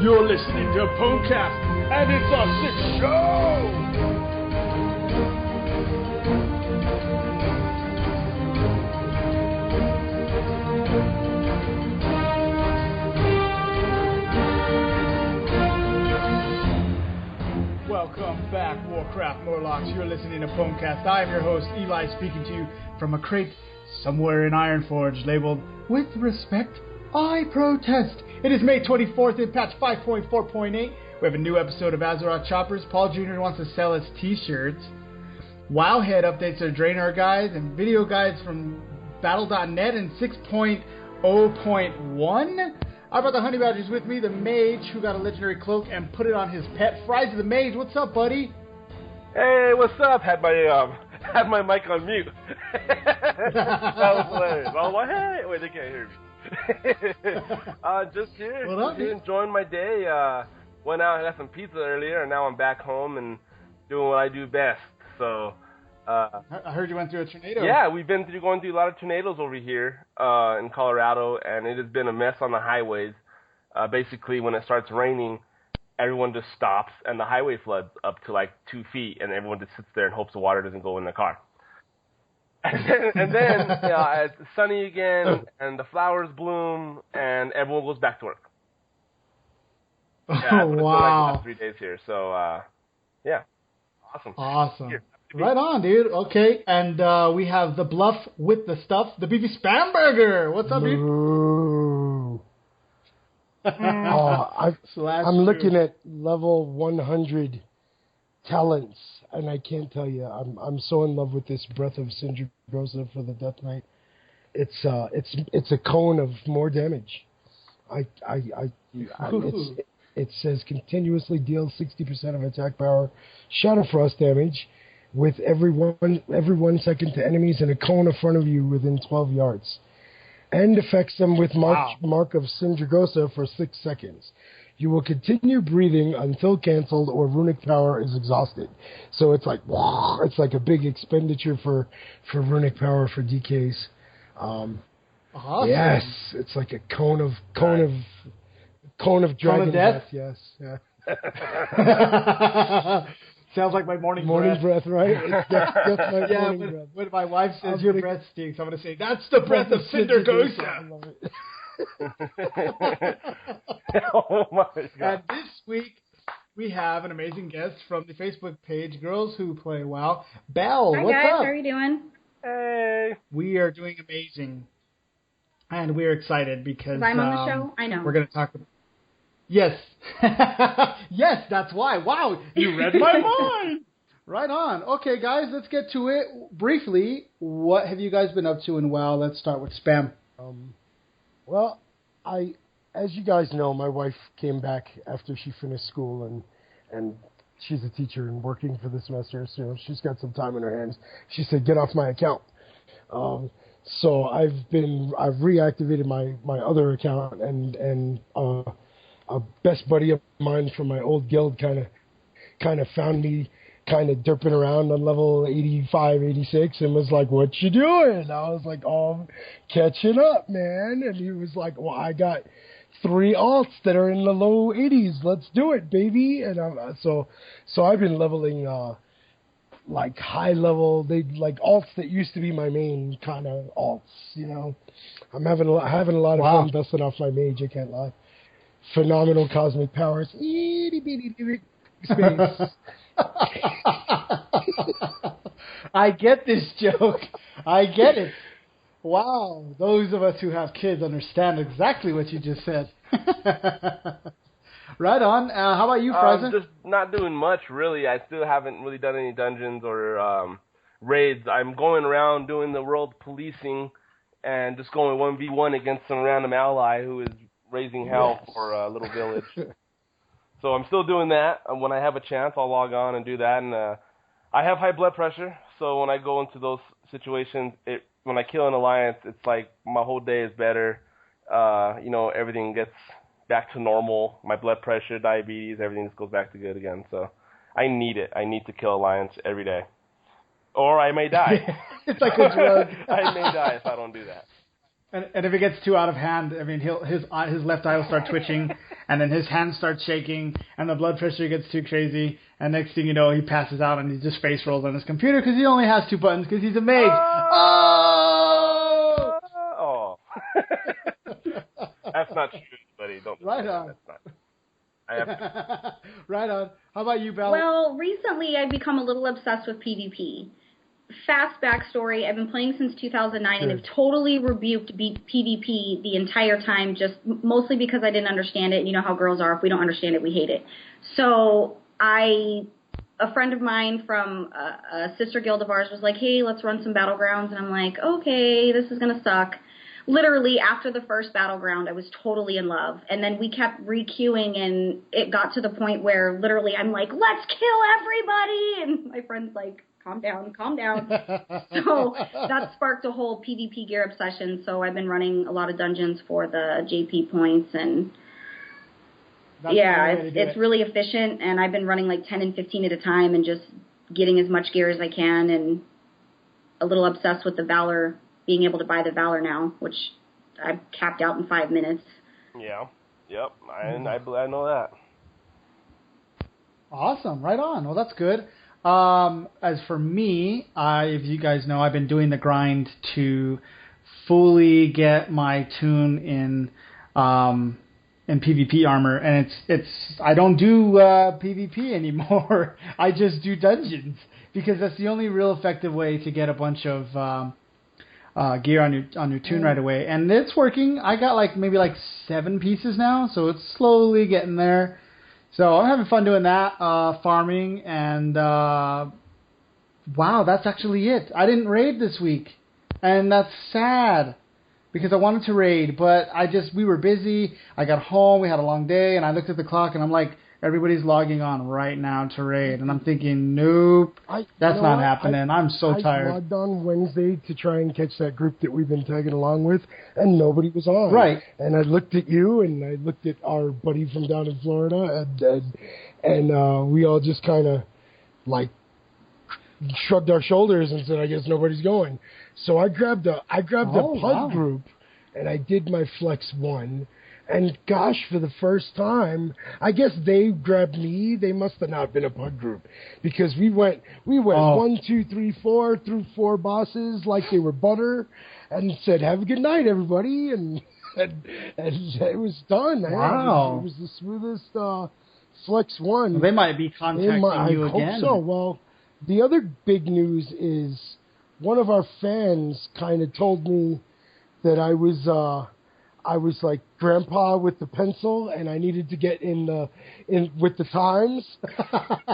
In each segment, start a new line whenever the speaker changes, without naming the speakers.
You're listening to pwncast, and it's a sick show! Welcome back, Warcraft Morlocks. You're listening to pwncast. I am your host, Eli, speaking to you from a crate somewhere in Ironforge labeled, "With respect, I protest." It is May 24th in patch 5.4.8. We have a new episode of Azeroth Choppers. Paul Jr. wants to sell us t-shirts. Wowhead updates their Draenor guides and video guides from Battle.net in 6.0.1. I brought the Honey Badgers with me, the Mage, who got a legendary cloak and put it on his pet. Fries the Mage, what's up, buddy?
Hey, what's up? Had my mic on mute. That was hilarious. I was like, hey, wait, they can't hear me. Just here, enjoying my day. Went out and got some pizza earlier, and now I'm back home and doing what I do best. So,
I heard you went through a tornado.
Yeah, we've been going through a lot of tornadoes over here in Colorado, and it has been a mess on the highways. Basically, when it starts raining, everyone just stops, and the highway floods up to like 2 feet, and everyone just sits there and hopes the water doesn't go in their car. and then it's sunny again, and the flowers bloom, and everyone goes back to work. Yeah,
wow.
Like the last 3 days here, so, yeah.
Awesome. Right on, dude. Okay, and we have the Bluff with the stuff, the beefy spam burger. What's up, dude?
I'm looking at level 100 talents, and I can't tell you, I'm so in love with this Breath of Sindragosa for the Death Knight. It's a cone of more damage. It says continuously deals 60% of attack power, Shadow Frost damage, with every 1 second to enemies in a cone in front of you within 12 yards, and affects them with Mark of Sindragosa for 6 seconds. You will continue breathing until canceled or runic power is exhausted. So it's like a big expenditure for runic power for DKs.
Awesome.
Yes, it's like a cone of dragon death. Yes, yeah.
Sounds like my morning
breath, right? That's my morning breath.
When my wife says your breath stinks, I'm going to say, that's the breath of Sindragosa. I love it.
Oh my God.
And this week, we have an amazing guest from the Facebook page, Girls Who Play WoW. Belle,
Hi,
what's
guys.
up?
How are you doing?
Hey.
We are doing amazing. And we're excited because
I'm on the show? I know.
We're going to talk about... Yes. Yes, that's why. Wow, you read my mind. Right on. Okay, guys, let's get to it. Briefly, what have you guys been up to in WoW? Let's start with Spam.
Well, as you guys know, my wife came back after she finished school, and she's a teacher and working for the semester, so she's got some time in her hands. She said, "Get off my account." So I've reactivated my other account, and a best buddy of mine from my old guild kind of found me kind of derping around on level 85, 86 and was like, "What you doing?" I was like, "Oh, I'm catching up, man." And he was like, "Well, I got 3 alts that are in the low 80s. Let's do it, baby." And so I've been leveling like high level, alts that used to be my main kind of alts, you know. I'm having a lot of fun dusting off my mage, I can't lie. Phenomenal cosmic powers. Itty bitty space.
I get this joke. I get it. Wow. Those of us who have kids understand exactly what you just said. Right on. How about you, Frozen?
Just not doing much, really. I still haven't really done any dungeons or raids. I'm going around doing the world policing and just going 1v1 against some random ally who is raising hell for a little village. So I'm still doing that. When I have a chance, I'll log on and do that. And I have high blood pressure, so when I go into those situations, when I kill an alliance, it's like my whole day is better. Everything gets back to normal. My blood pressure, diabetes, everything just goes back to good again. So I need it. I need to kill alliance every day. Or I may die.
It's like a drug.
I may die if I don't do that.
And if it gets too out of hand, I mean, his left eye will start twitching, and then his hands start shaking, and the blood pressure gets too crazy, and next thing you know, he passes out and he just face rolls on his computer because he only has 2 buttons because he's a mage.
Oh! That's not true, buddy. Don't.
Right on.
That's not. I have to.
Right on. How about you, Bella?
Well, recently I've become a little obsessed with PvP. Fast backstory, I've been playing since 2009 and have totally rebuked PvP the entire time, just mostly because I didn't understand it. And you know how girls are. If we don't understand it, we hate it. So a friend of mine from a sister guild of ours was like, hey, let's run some battlegrounds. And I'm like, okay, this is going to suck. Literally, after the first battleground, I was totally in love. And then we kept re-queuing, and it got to the point where literally I'm like, let's kill everybody. And my friend's like, calm down. So that sparked a whole PvP gear obsession. So I've been running a lot of dungeons for the JP points. And it's really efficient. And I've been running like 10 and 15 at a time and just getting as much gear as I can. And a little obsessed with the Valor, being able to buy the Valor now, which I've capped out in 5 minutes.
Yeah. Yep. I know that.
Awesome. Right on. Well, that's good. As for me, if you guys know, I've been doing the grind to fully get my tune in PvP armor, and it's I don't do PvP anymore. I just do dungeons because that's the only real effective way to get a bunch of gear on your tune right away, and it's working. I got maybe 7 pieces now, so it's slowly getting there. So I'm having fun doing that, farming, and wow, that's actually it. I didn't raid this week, and that's sad because I wanted to raid, but we were busy. I got home, we had a long day, and I looked at the clock, and I'm like, everybody's logging on right now to raid, and I'm thinking, nope, that's not happening. I'm so tired.
I logged on Wednesday to try and catch that group that we've been tagging along with, and nobody was on.
Right.
And I looked at you, and I looked at our buddy from down in Florida, and we all just kind of shrugged our shoulders and said, I guess nobody's going. So I grabbed a PUD group, and I did my Flex 1. And gosh, for the first time, I guess they grabbed me. They must have not been a PUD group because we went 1, 2, 3, 4 through 4 bosses like they were butter, and said, "Have a good night, everybody," and it was done.
Wow,
it was the smoothest Flex 1.
They might be contacting you again.
I hope so. Well, the other big news is one of our fans kind of told me that I was like grandpa with the pencil, and I needed to get in with the times.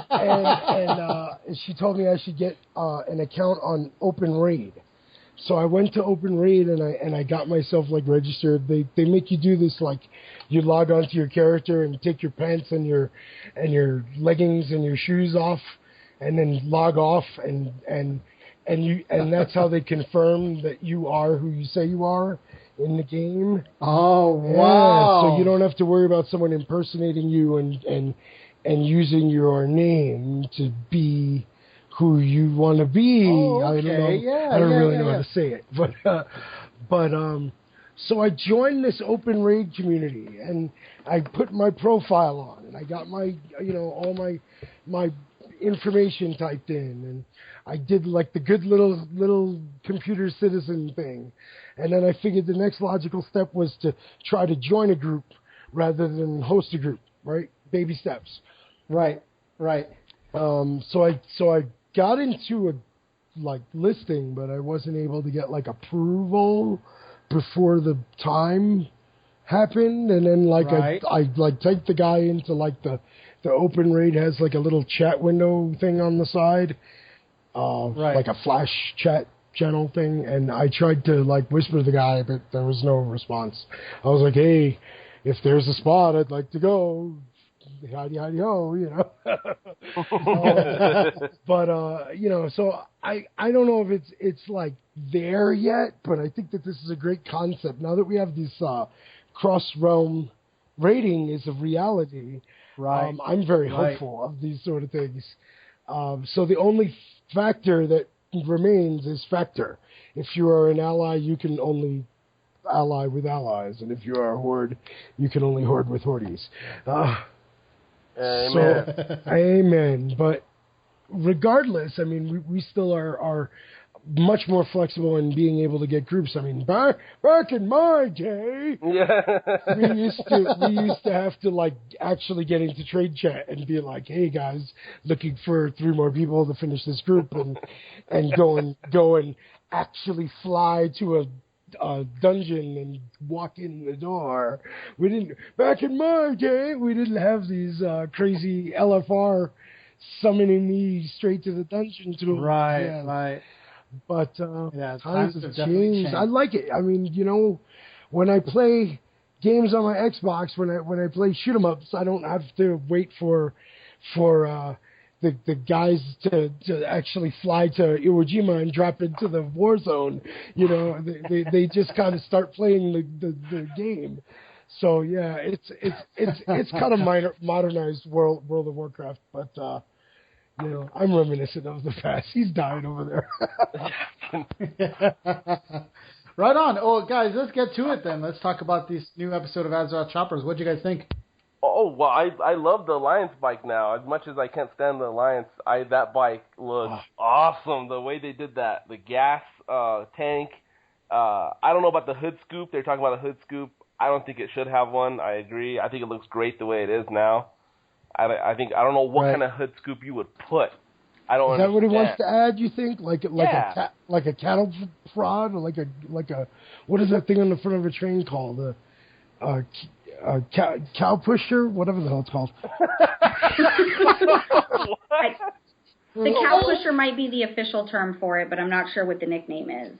and she told me I should get an account on Open Raid. So I went to Open Raid and I got myself registered. They make you do this, you log onto your character and take your pants and your leggings and your shoes off, and then log off and that's how they confirm that you are who you say you are in the game.
Oh, wow.
Yeah, so you don't have to worry about someone impersonating you and using your name to be who you want to be.
Oh, okay.
I don't really know how to say it. But so I joined this Open Raid community, and I put my profile on, and I got my, all my information typed in, and I did the good little computer citizen thing. And then I figured the next logical step was to try to join a group rather than host a group, right? Baby steps.
Right.
So I got into a listing, but I wasn't able to get approval before the time happened. And then I typed the guy into the Open Raid has a little chat window thing on the side, like a flash chat channel thing, and I tried to whisper to the guy, but there was no response. I was like, hey, if there's a spot, I'd like to go. Howdy ho, but so I don't know if it's there yet, but I think that this is a great concept now that we have this cross realm rating is a reality.
Right.
I'm very hopeful of these sort of things. So the only factor that remains is factor. If you are an ally, you can only ally with allies, and if you are a horde, you can only horde with hordes.
Amen.
Amen. But regardless, I mean, we still are much more flexible in being able to get groups. I mean, back in my day, we used to have to like actually get into trade chat and be like, hey guys, looking for 3 more people to finish this group, and go and actually fly to a dungeon and walk in the door. Back in my day, we didn't have these crazy LFR summoning me straight to the dungeon tools.
Right.
But
times have
changed. I like it. I mean, when I play games on my Xbox, when I play shoot 'em ups, I don't have to wait for the guys to actually fly to Iwo Jima and drop into the war zone. They just kind of start playing the game. So yeah, it's kind of modernized World of Warcraft, but I'm reminiscent of the past. He's dying over there.
Right on. Oh, guys, let's get to it then. Let's talk about this new episode of Azeroth Choppers. What'd you guys think?
Oh, well, I love the Alliance bike now. As much as I can't stand the Alliance, that bike looks awesome. The way they did that. The gas tank. I don't know about the hood scoop. They're talking about a hood scoop. I don't think it should have one. I agree. I think it looks great the way it is now. I don't know what kind of hood scoop you would put. I don't. Is that
what he wants to add? You think like a cattle prod, or like a what is that thing on the front of a train called? Cow pusher, whatever the hell it's called.
The cow pusher might be the official term for it, but I'm not sure what the nickname is.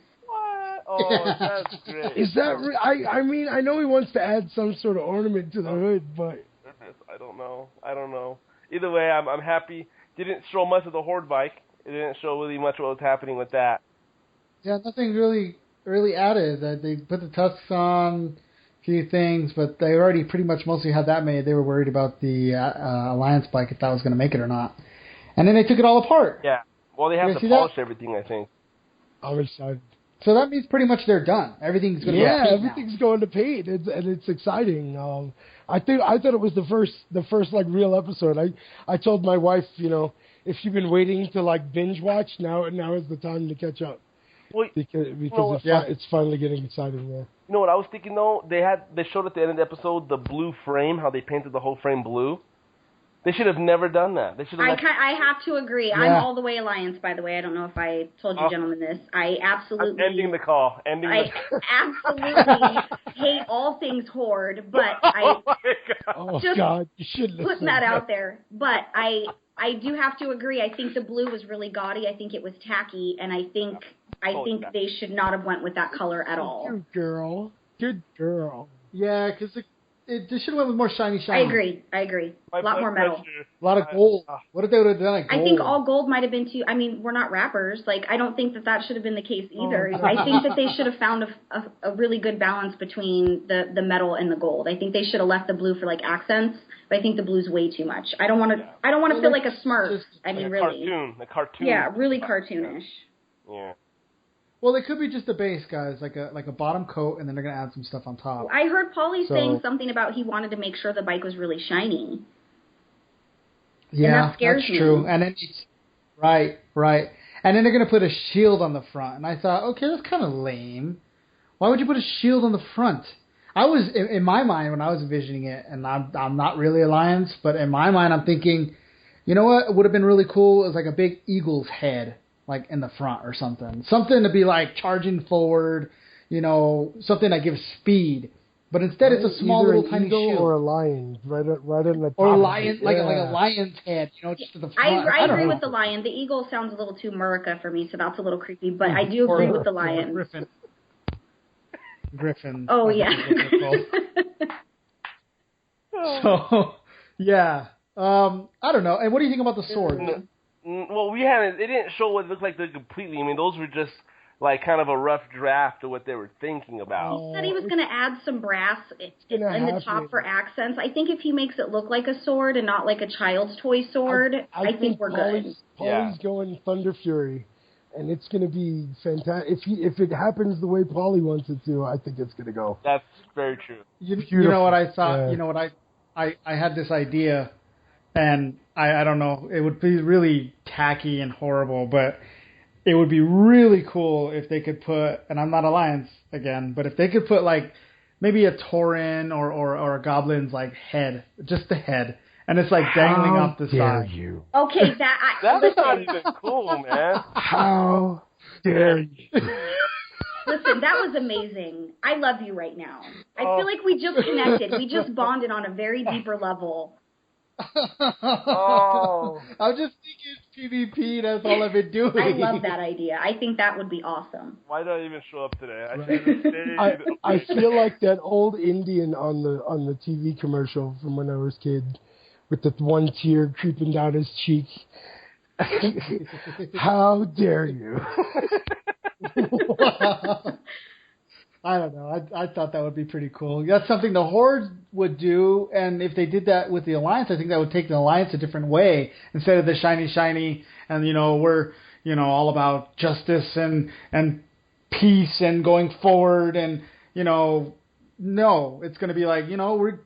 Oh, that's great.
Is that? I mean, I know he wants to add some sort of ornament to the hood, but
I don't know. Either way, I'm happy. Didn't show much of the Horde bike. It didn't show really much what was happening with that.
Yeah, nothing really added. They put the tusks on, a few things, but they already pretty much mostly had that made. They were worried about the Alliance bike, if that was going to make it or not. And then they took it all apart.
Yeah. Well, they have to polish everything, I think.
I'm excited.
So that means pretty much they're done. Everything's going to go to paint
everything's
now.
going to paint, and it's exciting. I thought it was the first like real episode. I told my wife, if she'd been waiting to like binge watch, now is the time to catch up. Well, because it's finally getting exciting. Yeah.
You know what I was thinking though? They showed at the end of the episode the blue frame, how they painted the whole frame blue. They should have never done that. They should have.
I have to agree. Yeah. I'm all the way Alliance, by the way. I don't know if I told you gentlemen this. I absolutely.
I'm ending the call.
I absolutely hate all things Horde, but
oh my
God. You shouldn't
put that out there. But I do have to agree. I think the blue was really gaudy. I think it was tacky, and I think they should not have went with that color at all.
Good girl.
Yeah, because they should have went with more shiny.
I agree. A lot more metal.
A lot of gold. What if they would have done like gold?
I think all gold might have been too. I mean, we're not rappers. Like, I don't think that should have been the case either. I think that they should have found a really good balance between the metal and the gold. I think they should have left the blue for like accents, but I think the blue's way too much. I don't want to feel like a Smurf. I mean, really.
A cartoon.
Yeah, really cartoonish.
Yeah.
Well, it could be just a base, guys, like a bottom coat, and then they're going to add some stuff on top.
I heard Paulie saying something about he wanted to make sure the bike was really shiny.
Yeah,
and that scares
that's true. And then right. And then they're going to put a shield on the front. And I thought, okay, that's kind of lame. Why would you put a shield on the front? I was, in my mind, when I was envisioning it, and I'm not really Alliance, but in my mind, I'm thinking, you know what would have been really cool is like a big eagle's head, like in the front or something. Something to be like charging forward, something that gives speed. But instead it's a small little tiny shield.
Or a lion, right in the top.
Or a lion, like a lion's head, just to the front.
I agree with the lion. The eagle sounds a little too Murica for me, so that's a little creepy. But I do agree with the lion.
Griffin.
Oh, yeah.
So, yeah. I don't know. And what do you think about the sword?
Well, it didn't show what it looked like completely. I mean, those were just like kind of a rough draft of what they were thinking about.
He said he was going to add some brass in the top for accents. I think if he makes it look like a sword and not like a child's toy sword, I think we're good.
Paulie's going Thunder Fury, and it's going to be fantastic. If it happens the way Paulie wants it to, I think it's going to go.
That's very true.
You know what I thought?
Yeah.
You know what I had this idea, and I don't know. It would be really tacky and horrible, but it would be really cool if they could put. And I'm not Alliance again, but if they could put like maybe a Tauren or a Goblin's like head, just the head. And it's like dangling off the side.
You?
Okay,
That's not even cool, man.
How dare you?
Listen, that was amazing. I love you right now. I feel like we just connected. We just bonded on a very deeper level.
Oh.
I'm just thinking PvP. That's all I've been doing.
I love that idea. I think that would be awesome.
Why did I even show up today?
I feel like that old Indian on the TV commercial from when I was a kid, with the one tear creeping down his cheek. How dare you?
I don't know. I thought that would be pretty cool. That's something the Horde would do, and if they did that with the Alliance, I think that would take the Alliance a different way. Instead of the shiny, and we're all about justice and peace and going forward, and no, it's going to be like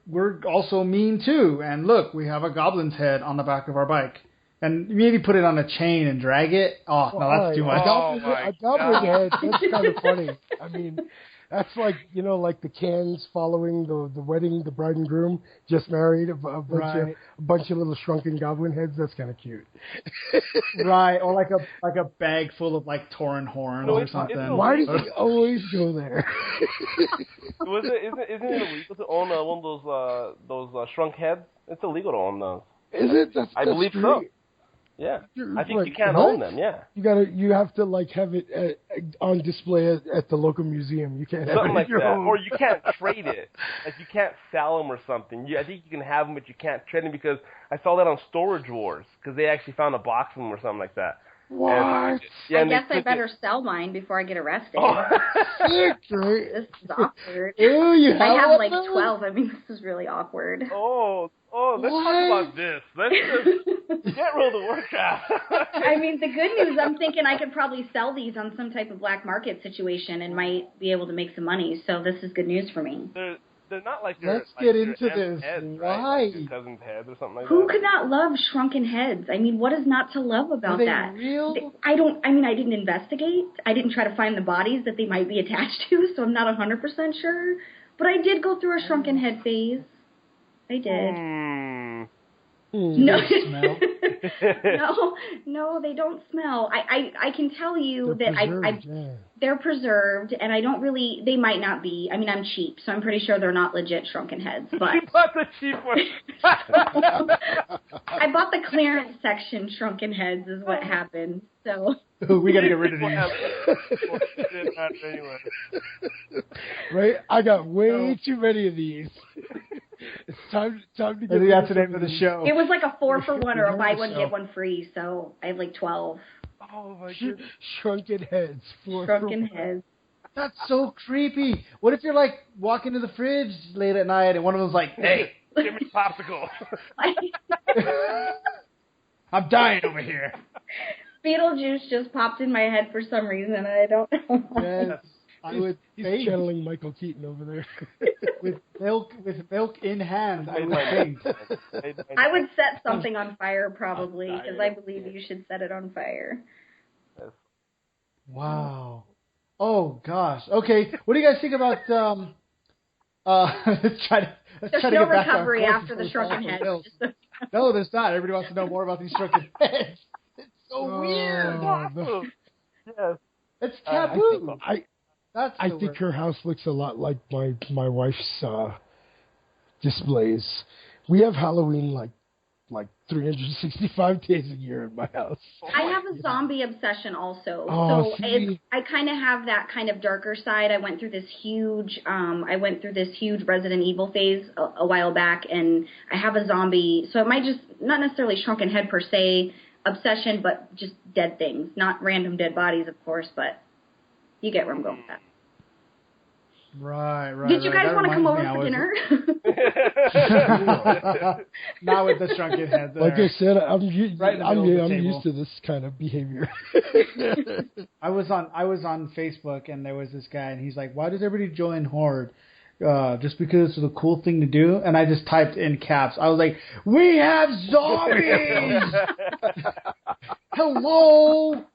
we're also mean too. And look, we have a Goblin's head on the back of our bike. And maybe put it on a chain and drag it. Oh, no, that's too much.
A goblin head, that's kind of funny. I mean, that's like, like the cans following the wedding, the bride and groom just married, a bunch of little shrunken goblin heads. That's kind of cute.
Right, or like a bag full of like Tauren horns or something.
Why does he always go there?
Isn't it illegal to own one of those shrunk heads? It's illegal to own those.
Is it?
I believe
great.
so. Yeah, I think you can't own them. Yeah,
you have to like have it on display at the local museum. You can't have
something
it
like
your
that,
own.
or you can't trade it. Like you can't sell them or something. I think you can have them, but you can't trade them because I saw that on Storage Wars because they actually found a box of them or something like that.
What?
I guess I better sell mine before I get arrested.
Oh.
Sick, right?
This is awkward.
Ew, you
I have
one
like
of those?
12. I mean, this is really awkward.
Oh, let's talk about this. Let's just get rid of the Warcraft.
I mean, the good news, I'm thinking I could probably sell these on some type of black market situation and might be able to make some money. So this is good news for me.
They're not like
Let's
get
into this.
Heads,
Why?
right? Like cousin's heads or something like
Who
that.
could not love shrunken heads? I mean, what is not to love about
Are they
that?
real?
I didn't investigate. I didn't try to find the bodies that they might be attached to, so I'm not 100% sure. But I did go through a shrunken head phase. I did. No. no, they don't smell. I can tell you they're preserved, and I don't really. They might not be. I mean, I'm cheap, so I'm pretty sure they're not legit shrunken heads. But
You bought the cheap one.
I bought the clearance section shrunken heads, is what happened. So
we got to get rid of these.
Anyway.
Right? I got way too many of these. It's time to get
I think
rid
that's
of
the name of the show.
it was like a 4-for-1 or a buy one get one free. So I have like 12
Oh my goodness.
Shrunken heads.
shrunken heads.
That's so creepy. What if you're like walking to the fridge late at night and one of them's like, "Hey,
Give me a popsicle.
I'm dying over here."
Beetlejuice just popped in my head for some reason, and I don't know why.
Yes, I would
He's
faint.
channeling Michael Keaton over there.
with milk in hand. I would faint.
I would set something on fire probably, because I believe you should set it on fire.
Wow. Oh gosh. Okay. What do you guys think about let's try to
There's
get
no
back on
recovery
course
after the
before we
shrunken
fall
head.
off the rails. No, there's not. Everybody wants to know more about these shrunken heads. It's so weird.
Yes.
It's taboo.
I think her house looks a lot like my wife's displays. We have Halloween like 365 days a year in my house.
I have a zombie obsession also.
Oh,
so I kind of have that kind of darker side. I went through this huge Resident Evil phase a while back, and I have a zombie. So it might just not necessarily shrunken head per se obsession, but just dead things, not random dead bodies, of course. But you get where I'm going with that.
Right.
Did you guys want to come over for dinner?
Not with the shrunken head there.
Like I said, I'm
table.
used to this kind of behavior.
I was on Facebook, and there was this guy, and he's like, "Why does everybody join Horde? Just because it's the cool thing to do?" And I just typed in caps. I was like, "We have zombies! Hello!"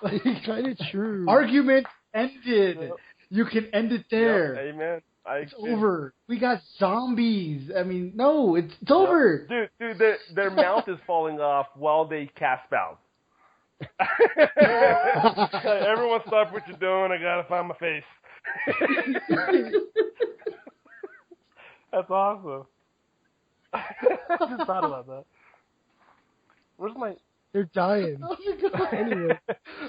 Kind of true.
Argument ended. You can end it there.
Yep, amen.
It's over. We got zombies. I mean, no, it's over.
Dude, their mouth is falling off while they cast spells. Everyone stop what you're doing. I gotta find my face. That's awesome. I just thought about that. Where's my...
They're dying. Anyway,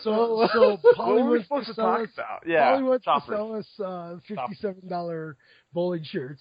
so Polly
were we supposed to talk about? Yeah,
Polly wants
choppers.
to sell us $57 bowling shirts.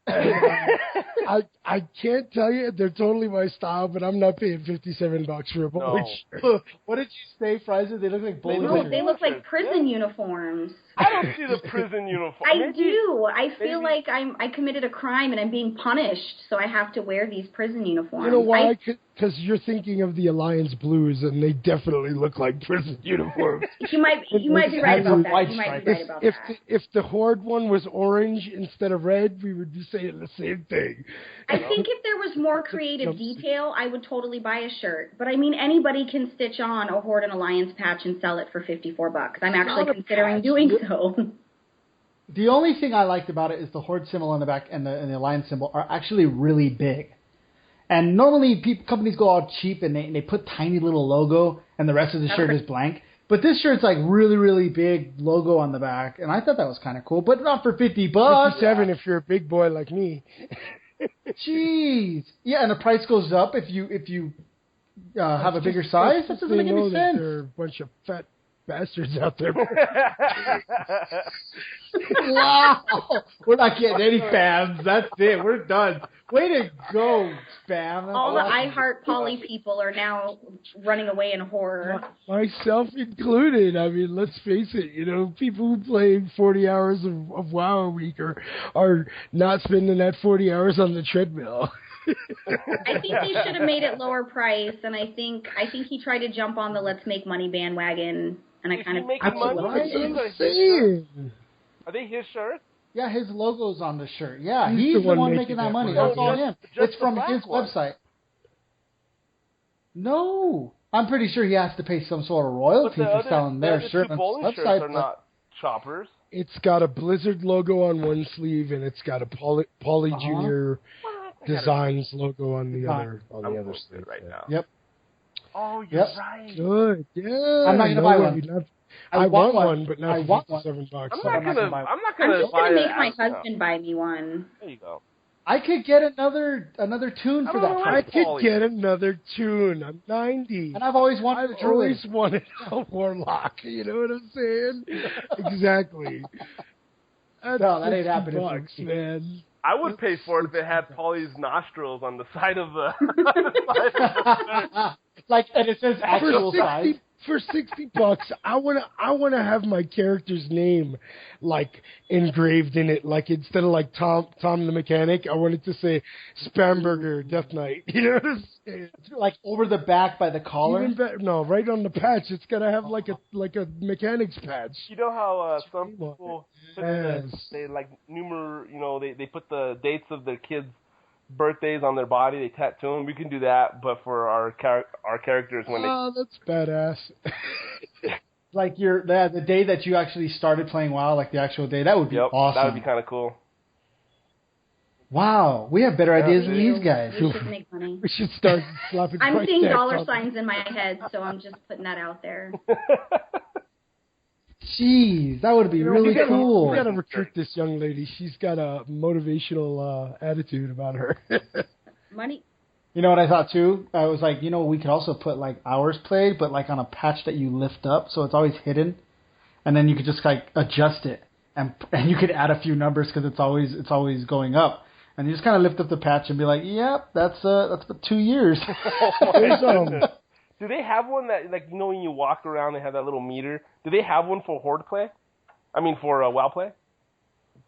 I can't tell you, they're totally my style, but I'm not paying $57 for a bowling shirt.
What did you say, Fraser? They look like bowling shirts.
They look like prison uniforms.
I don't see the prison uniform.
I do. I feel like I committed a crime and I'm being punished, so I have to wear these prison uniforms.
You know why? Because you're thinking of the Alliance Blues, and they definitely look like prison uniforms.
You might be right about that. You might be right about that.
If the Horde one was orange instead of red, we would be saying the same thing.
I think if there was more creative detail, I would totally buy a shirt. But I mean, anybody can stitch on a Horde and Alliance patch and sell it for $54. I'm actually considering doing so.
The only thing I liked about it is the Horde symbol on the back and the Alliance symbol are actually really big. And normally companies go all cheap and they put tiny little logo and the rest of the shirt is blank. But this shirt's like really, really big logo on the back, and I thought that was kind of cool, but not for $50.
57 if you're a big boy like me.
Jeez. Yeah, and the price goes up if you have a bigger size. That doesn't make any sense.
There are a bunch of fat bastards out there.
Wow. We're not getting any fans. That's it. We're done. Way to go, spam.
All the I Heart Polly people are now running away in horror.
Myself included. I mean, let's face it, people who play 40 hours of WoW a week are not spending that 40 hours on the treadmill.
I think he should have made it lower price, and I think he tried to jump on the let's make money bandwagon, and I kind of...
Are they his shirts?
Yeah, his logo's on the shirt. Yeah, he's the one making that money. That's all him. It's from his website. No. I'm pretty sure he has to pay some sort of royalty for selling their shirt on his website.
Are not choppers.
It's got a Blizzard logo on one sleeve, and it's got a Poly Junior Designs logo on the other sleeve
right now.
Yep.
Oh, you're right.
Good. Yeah.
I'm not going to buy one.
I want one, but not $57.
I'm not gonna buy it.
I'm make my husband buy me one.
There you go.
I could get another tune for that.
I could get another tune. I'm 90.
And I've always wanted
a warlock. You know what I'm saying? Exactly.
No, that ain't happening,
man.
I would pay for it if it had Polly's nostrils on the side of the.
Like, and it says actual size.
For $60, I wanna have my character's name like engraved in it. Like instead of like Tom the mechanic, I wanted to say Spamberger Death Knight. You know what I'm saying?
Like over the back by the collar.
No, right on the patch. It's gotta have like a mechanic's patch.
You know how some people they like they put the dates of their kids' birthdays on their body, they tattoo them. We can do that, but for our characters when
that's badass.
Like the day that you actually started playing WoW, like the actual day, that would be awesome.
That would be kind of cool.
Wow, we have better ideas than these guys.
We should make money.
We should start slapping.
I'm seeing dollar signs in my head, so I'm just putting that out there.
Jeez, that would be really cool.
We gotta recruit this young lady. She's got a motivational attitude about her.
Money.
You know what I thought too? I was like, we could also put like hours played, but like on a patch that you lift up, so it's always hidden, and then you could just like adjust it, and you could add a few numbers because it's always going up, and you just kind of lift up the patch and be like, yep, that's 2 years.
Do they have one that, like, when you walk around, they have that little meter? Do they have one for Horde play? I mean, for WoW play?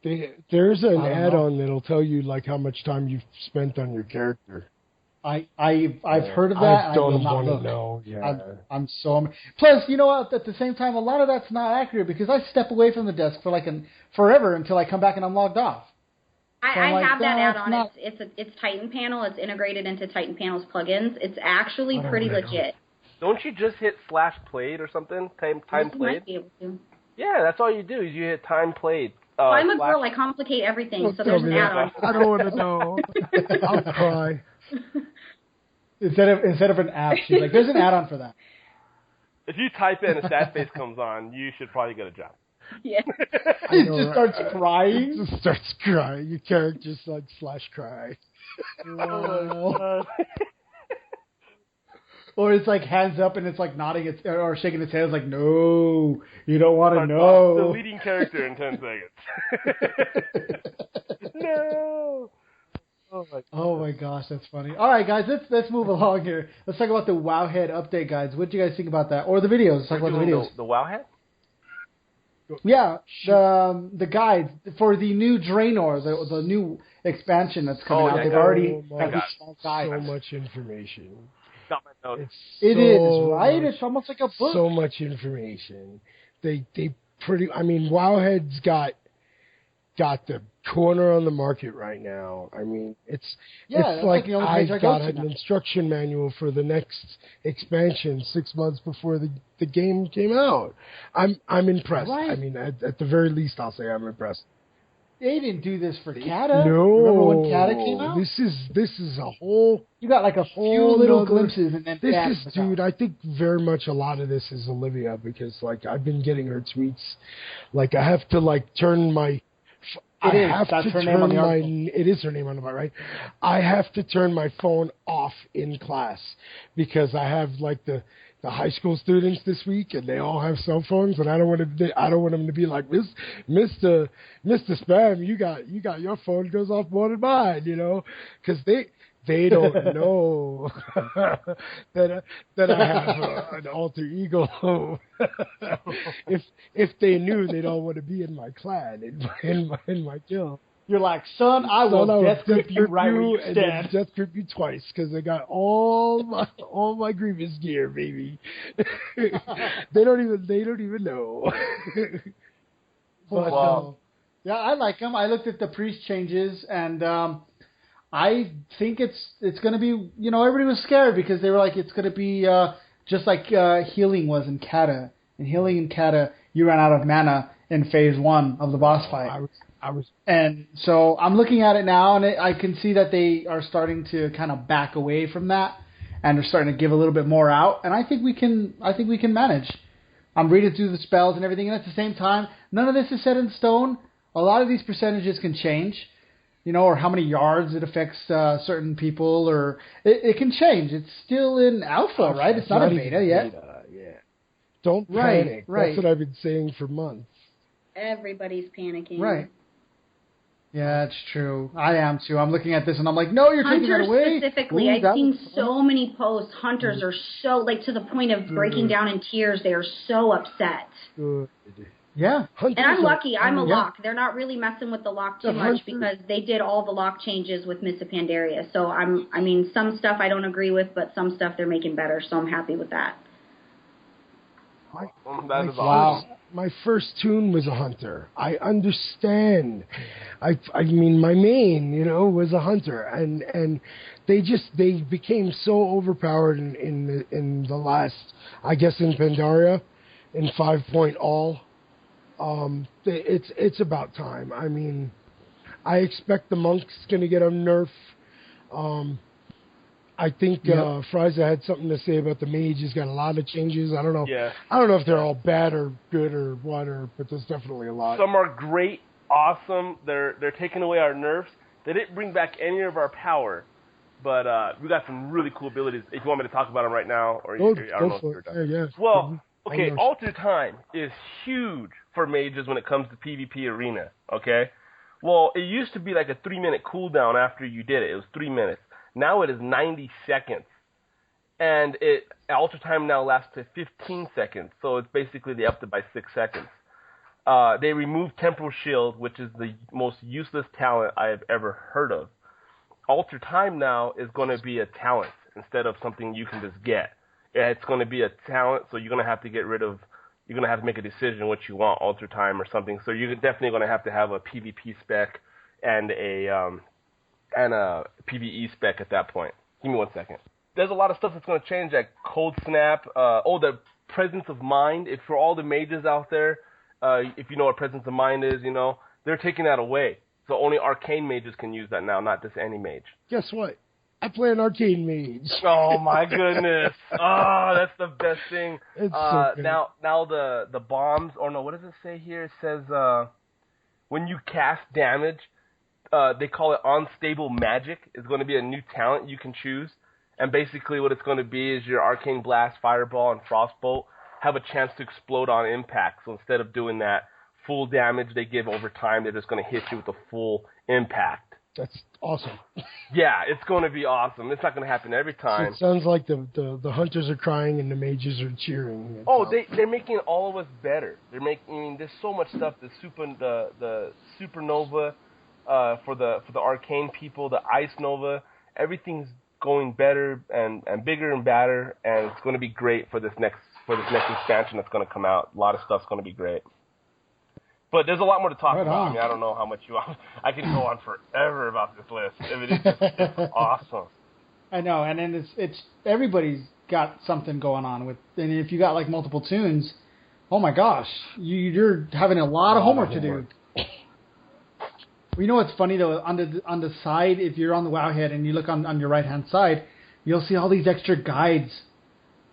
There's an
I don't know.
add-on that'll tell you like how much time you've spent on your character.
I've heard of that.
I
I will
don't
not
want
look.
to know. Yeah.
I'm so. Plus, you know what? At the same time, a lot of that's not accurate because I step away from the desk for forever until I come back and I'm logged off.
I
So I'm like,
have that
"No, it's
add-on.
not."
It's Titan Panel. It's integrated into Titan Panel's plugins. It's actually pretty legit.
Don't you just hit /played or something? Time
You
played?
might be able to.
Yeah, that's all you do is you hit time played.
Well, I'm a girl. I complicate everything, so there's an add-on.
I don't want to know. I'll cry.
Instead of an app, she's like, "There's an add-on for that."
If you type in and a sad face comes on, you should probably get a job.
Yeah.
It just starts crying.
It just starts crying. Your character's like /cry.
Oh. Or it's like hands up and it's like nodding its or shaking its head. It's like, no, you don't want to know.
The leading character in 10 seconds. No.
Oh my gosh, that's funny. All right, guys, let's move along here. Let's talk about the Wowhead update, guys. What do you guys think about that? Or the videos? Let's talk about the videos.
The Wowhead?
Yeah, the guides for the new Draenor, the new expansion that's coming out. They've already got these small guides.
So much information.
Got my notes.
It is, right? It's almost like a book.
So much information. They I mean, Wowhead's got the corner on the market right now. I mean, it's like I got an instruction manual for the next expansion 6 months before the game came out. I'm impressed.
Right.
I mean, at the very least, I'll say I'm impressed.
They didn't do this for Kata.
No.
Remember when Kata came out?
This is a whole.
You got like a few little glimpses, and then
dude. I think very much a lot of this is Olivia because like I've been getting her tweets. Like I have to like turn my.
That's her name on the article.
It is her name on the right. I have to turn my phone off in class because I have like the high school students this week, and they all have cell phones, and I don't want them to be like, Mr. Spam, you got your phone goes off more than mine, you know, because they don't know that I have an alter ego. if they knew, they'd all want to be in my clan, in my guild.
You're like, son, I will death grip you right where you stand.
And death grip you twice because I got all my grievous gear, baby. they don't even know.
But yeah, I like them. I looked at the priest changes, and I think it's going to be, you know, everybody was scared because they were like, it's going to be just like healing was in Kata. And healing in Kata, you ran out of mana in phase 1 of the boss fight. And so I'm looking at it now, and I can see that they are starting to kind of back away from that, and they're starting to give a little bit more out. And I think we can manage. I'm reading through the spells and everything, and at the same time, none of this is set in stone. A lot of these percentages can change, you know, or how many yards it affects certain people, or it can change. It's still in alpha, right? It's not a beta yet.
Yeah. Don't panic. Right. That's what I've been saying for months.
Everybody's panicking.
Right. Yeah, it's true. I am too. I'm looking at this and I'm like, no, you're taking that away.
Hunters specifically, I've seen so many posts. Hunters are so, like, to the point of breaking down in tears. They are so upset.
Good.
Yeah.
And I'm lucky. I'm a lock. They're not really messing with the lock too much because they did all the lock changes with Miss Pandaria. So I mean, some stuff I don't agree with, but some stuff they're making better. So I'm happy with that.
Wow.
My first tune was a hunter. I understand. I mean, my main, you know, was a hunter, and they became so overpowered in the last, I guess, in Pandaria, in 5 all. It's about time. I mean, I expect the monk's gonna get a nerf. I think Frieza had something to say about the mage. He's got a lot of changes. I don't know.
Yeah.
I don't know if they're all bad or good or what, but there's definitely a lot.
Some are great, awesome. They're taking away our nerfs. They didn't bring back any of our power, but we got some really cool abilities. If you want me to talk about them right now, or I don't know if you're done.
Yeah.
Well, okay, Alter Time is huge for mages when it comes to PvP arena. Okay. Well, it used to be like a 3-minute cooldown after you did it. It was 3 minutes. Now it is 90 seconds, and Alter Time now lasts to 15 seconds, so it's basically they upped it by 6 seconds. they removed Temporal Shield, which is the most useless talent I have ever heard of. Alter Time now is going to be a talent instead of something you can just get. It's going to be a talent, so you're going to have to get rid of. You're going to have to make a decision what you want, Alter Time or something. So you're definitely going to have a PvP spec and a PvE spec at that point. Give me 1 second. There's a lot of stuff that's going to change, like Cold Snap. The Presence of Mind. If for all the mages out there, if you know what Presence of Mind is, they're taking that away. So only arcane mages can use that now, not just any mage.
Guess what? I play an arcane mage.
Oh my goodness! Oh, that's the best thing.
It's so good.
Now the bombs. Or no, what does it say here? It says when you cast damage, they call it unstable magic. It's going to be a new talent you can choose, and basically what it's going to be is your arcane blast, fireball, and frostbolt have a chance to explode on impact. So instead of doing that full damage they give over time, they're just going to hit you with a full impact.
That's awesome.
Yeah, it's going to be awesome. It's not going to happen every time.
It sounds like the hunters are crying and the mages are cheering.
They're making all of us better. They're making. There's so much stuff. The supernova for the arcane people, the ice nova. Everything's going better and bigger and badder, and it's going to be great for this next expansion that's going to come out. A lot of stuff's going to be great. But there's a lot more to talk about. I mean, I don't know how much I can go on forever about this list. I mean, it's awesome.
I know, and then it's everybody's got something going on with. And if you got like multiple tunes, oh my gosh, you're having a lot of homework to do. Well, you know what's funny though? On the side, if you're on the Wowhead and you look on your right hand side, you'll see all these extra guides,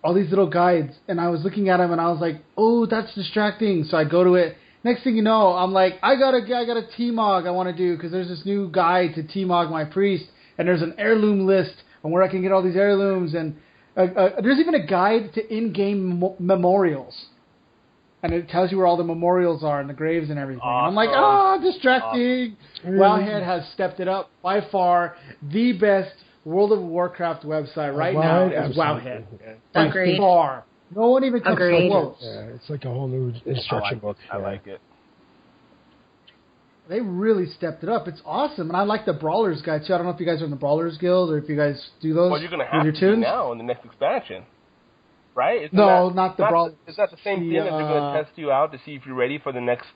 all these little guides. And I was looking at them and I was like, oh, that's distracting. So I go to it. Next thing you know, I'm like, I got a T-Mog I want to do because there's this new guide to T-Mog my priest, and there's an heirloom list on where I can get all these heirlooms, and there's even a guide to in-game memorials, and it tells you where all the memorials are and the graves and everything.
Awesome.
And I'm like, distracting.
Awesome.
Wowhead has stepped it up by far. The best World of Warcraft website right now is Wowhead.
Agreed.
By far. No one even comes close.
Yeah, it's like a whole new instruction book.
I like it.
They really stepped it up. It's awesome. And I like the Brawlers guide, too. I don't know if you guys are in the Brawlers Guild or if you guys do those.
Well, you're going to have to do now in the next expansion. Right?
Not the Brawlers.
Is that the same thing that they're going to test you out to see if you're ready for the next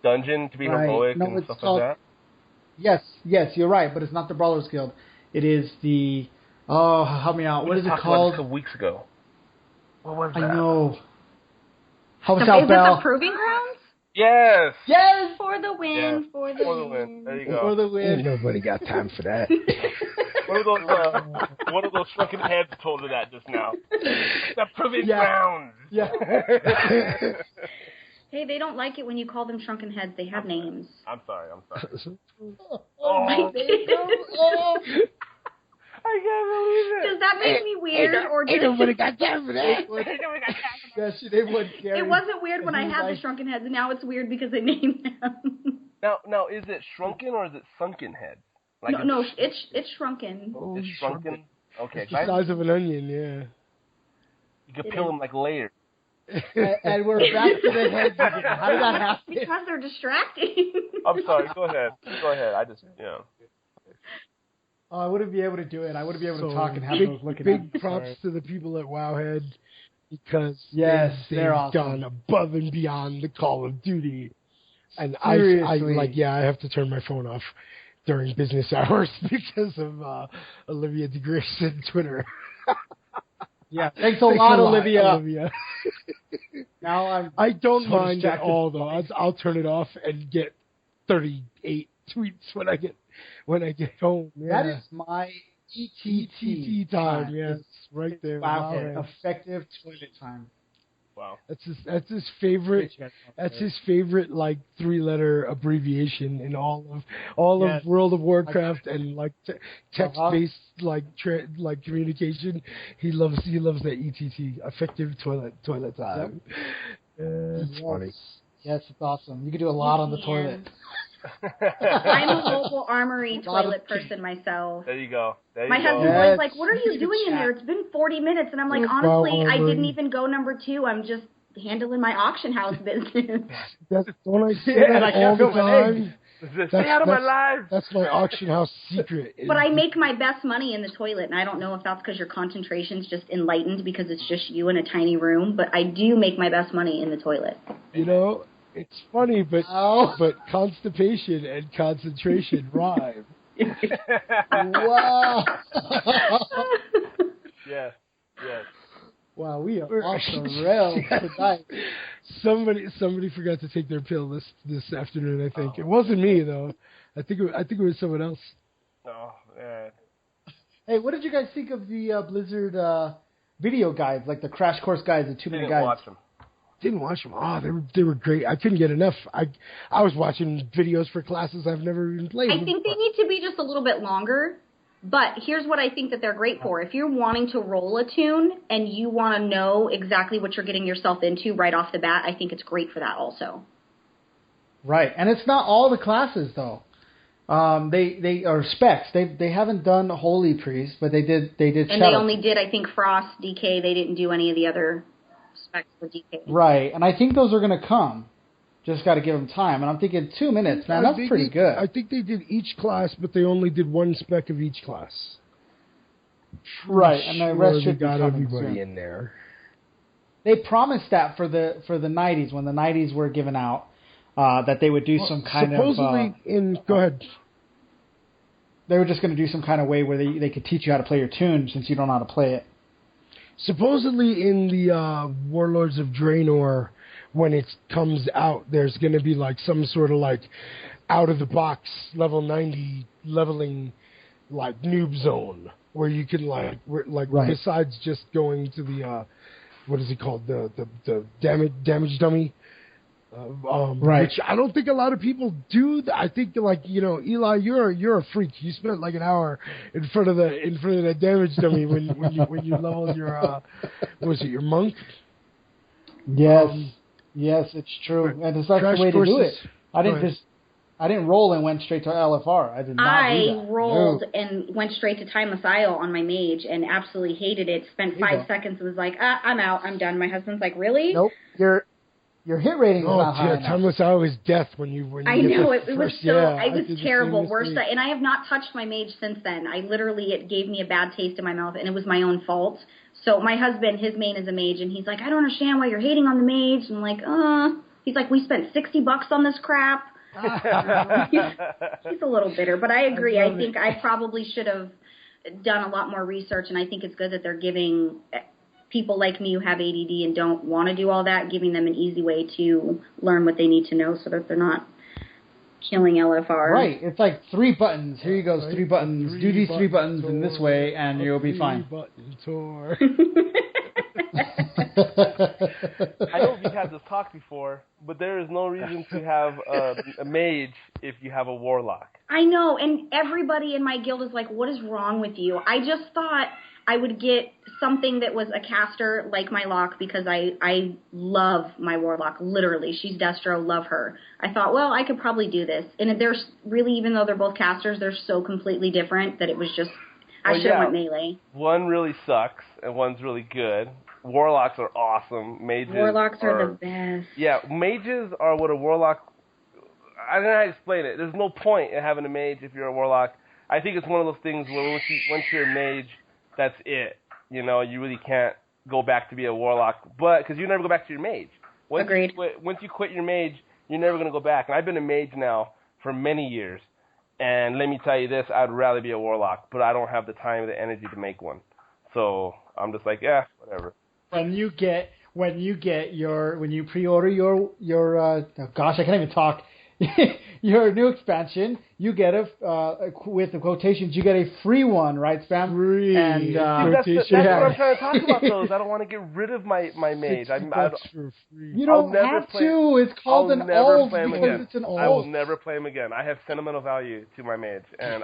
dungeon to be heroic and stuff like that?
Yes, you're right. But it's not the Brawlers Guild. It is the... Oh, help me out. What is it called?
A couple weeks ago. What was that?
I know. How was
Is
that,
it
Bell?
the Proving Grounds?
Yes!
Yes!
For the win,
Yeah.
for the win.
There you go.
For the win.
Ain't nobody got time for that.
One of those shrunken heads told her that just now. The Proving Grounds!
Yeah.
Hey, they don't like it when you call them shrunken heads. They have names.
I'm sorry.
Oh,
I can't believe it.
Does that make me weird?
Ain't nobody got time for that.
Yes, they would, Gary.
It wasn't weird when I had the shrunken heads, and now it's weird because they named them.
Now, is it shrunken or is it sunken head? Like
no, it's shrunken.
Oh,
it's shrunken? Okay.
It's the size of an onion, yeah.
You could peel them like layers.
And we're back to the heads again. How did that happen?
Because they're distracting.
I'm sorry. Go ahead. I just,
I wouldn't be able to do it. I wouldn't be able to talk and have those looking at me.
Big props to the people at Wowhead because they've
they're awesome.
gone above and beyond the Call of Duty. And
Seriously.
I have to turn my phone off during business hours because of Olivia DeGrasse Twitter.
Yeah, thanks a lot, Olivia. Now
I don't
so
mind at
distracted.
all though. I'll turn it off and get 38 tweets when I get home. Yeah.
That is my
ETT time. Yes, right there.
Wowhead. Effective toilet time.
Wow.
That's his favorite. That's his favorite like 3-letter abbreviation in all of World of Warcraft and like text-based like communication. He loves that ETT, effective toilet time. It's funny.
Yes, it's awesome. You can do a lot on the toilet.
I'm a local armory toilet person myself.
There you go.
My husband's always like, what are you doing in there? It's been 40 minutes. And I'm like, honestly, I didn't even go number 2. I'm just handling my auction house business.
Don't I say that all the time?
Stay out of my life.
That's my auction house secret.
But I make my best money in the toilet, and I don't know if that's because your concentration's just enlightened because it's just you in a tiny room, but I do make my best money in the toilet.
You know, it's funny, but constipation and concentration rhyme.
Wow.
Yes.
Wow, we are off the rails tonight.
Somebody forgot to take their pill this afternoon. I think it wasn't me though. I think it was someone else.
Oh man.
Hey, what did you guys think of the Blizzard video guides, like the crash course guides, the 2-minute guides?
Didn't watch them. Oh, they were great. I couldn't get enough. I was watching videos for classes I've never even played.
I think they need to be just a little bit longer. But here's what I think that they're great for. If you're wanting to roll a tune and you want to know exactly what you're getting yourself into right off the bat, I think it's great for that also.
Right, and it's not all the classes though. They are specs. They haven't done Holy Priest, but they did. And
Shadow. They only did, I think, Frost, DK. They didn't do any of the other specs for DK.
Right, and I think those are going to come. Just got to give them time. And I'm thinking 2 minutes, man, that's pretty good.
I think they did each class, but they only did one spec of each class.
Right, and the rest should
got
be
everybody
soon.
In there.
They promised that for the 90s, when the 90s were given out, that they would do some kind
supposedly
of...
go ahead.
They were just going to do some kind of way where they could teach you how to play your tune since you don't know how to play it.
Supposedly in the Warlords of Draenor, when it comes out, there's going to be like some sort of like out-of-the-box level 90 leveling like noob zone where you can like besides just going to the what is it called, the damage dummy,
right?
Which I don't think a lot of people do. I think Eli, you're a freak. You spent like an hour in front of that damage dummy when you leveled your your monk.
Yes. Yes, it's true, and it's like the way to do it. I didn't roll and went straight to LFR. I did not do that.
I rolled and went straight to Timeless Isle on my mage and absolutely hated it. Spent 5 seconds and was like, I'm out, I'm done. My husband's like, really?
Nope. Your hit rating is not high enough.
Timeless Isle is death when you
I know it was
first,
so it was terrible. Worse, and I have not touched my mage since then. It gave me a bad taste in my mouth, and it was my own fault. So my husband, his main is a mage, and he's like, I don't understand why you're hating on the mage. And I'm like, He's like, we spent $60 on this crap. He's a little bitter, but I agree. I think I probably should have done a lot more research, and I think it's good that they're giving people like me who have ADD and don't want to do all that, giving them an easy way to learn what they need to know so that they're not killing LFR.
Right. It's like 3 buttons. Here you go, 3 buttons. Do these 3 buttons in this way, and you'll be fine.
Button tour.
I know we've had this talk before, but there is no reason to have a mage if you have a warlock.
I know, and everybody in my guild is like, what is wrong with you? I just thought I would get something that was a caster like my lock because I love my warlock, literally. She's Destro, love her. I thought, well, I could probably do this. And there's really, even though they're both casters, they're so completely different that it was just, I should have went melee.
One really sucks, and one's really good. Warlocks are awesome.
Warlocks are the best.
Yeah, mages are what a warlock... I don't know how to explain it. There's no point in having a mage if you're a warlock. I think it's one of those things where once you're a mage, that's it. You really can't go back to be a warlock. But because you never go back to your mage.
Agreed.
Once you quit your mage, you're never going to go back. And I've been a mage now for many years. And let me tell you this, I'd rather be a warlock. But I don't have the time or the energy to make one. So I'm just like, whatever.
When you pre-order your gosh, I can't even talk. Your new expansion, you get with the quotations, you get a free one, right, Spam?
Free.
And
that's what I'm trying to talk about. Those I don't want to get rid of my mage.
You don't have to. It's called an alt because it's an alt.
I will never play him again. I have sentimental value to my mage, and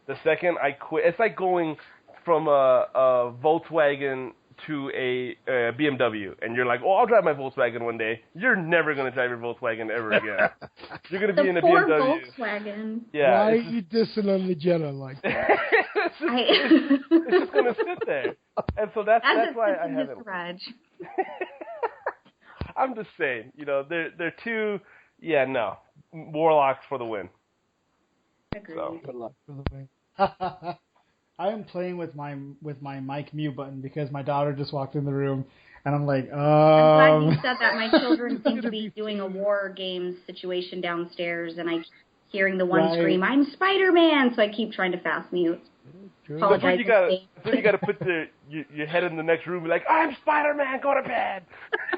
the second I quit, it's like going from a Volkswagen to a BMW, and you're like, I'll drive my Volkswagen one day. You're never going to drive your Volkswagen ever again. You're going to be in a BMW.
Volkswagen.
Yeah.
Why are you dissing on the Jetta like that?
It's just going to sit there. And so that's why I haven't. I'm just saying, they're too. Yeah, no, Warlocks for the win.
Agreed.
So.
Good luck for the win.
I am playing with my mic mute button because my daughter just walked in the room, and I'm like,
I'm glad you said that. My children seem to be doing a war games situation downstairs, and I keep hearing the one scream, "I'm Spider-Man!" So I keep trying to fast mute.
That's when you gotta put your head in the next room and be like, "I'm Spider-Man, go to bed."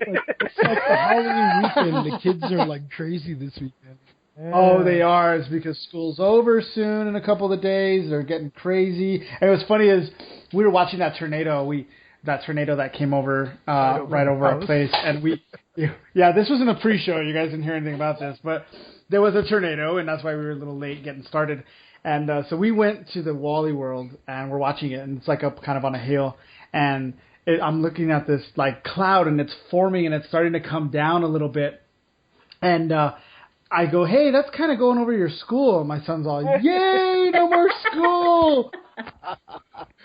It's like the Halloween weekend. The kids are like crazy this weekend. Yeah.
Oh, they are. It's because school's over soon in a couple of days. They're getting crazy. And what's funny is we were watching that tornado. That tornado that came over right over our place, and this wasn't a pre-show. You guys didn't hear anything about this, but there was a tornado, and that's why we were a little late getting started. And so we went to the Wally World, and we're watching it, and it's like up kind of on a hill, and I'm looking at this like cloud, and it's forming, and it's starting to come down a little bit, and I go, "Hey, that's kind of going over your school." And my son's all, "Yay, no more school!"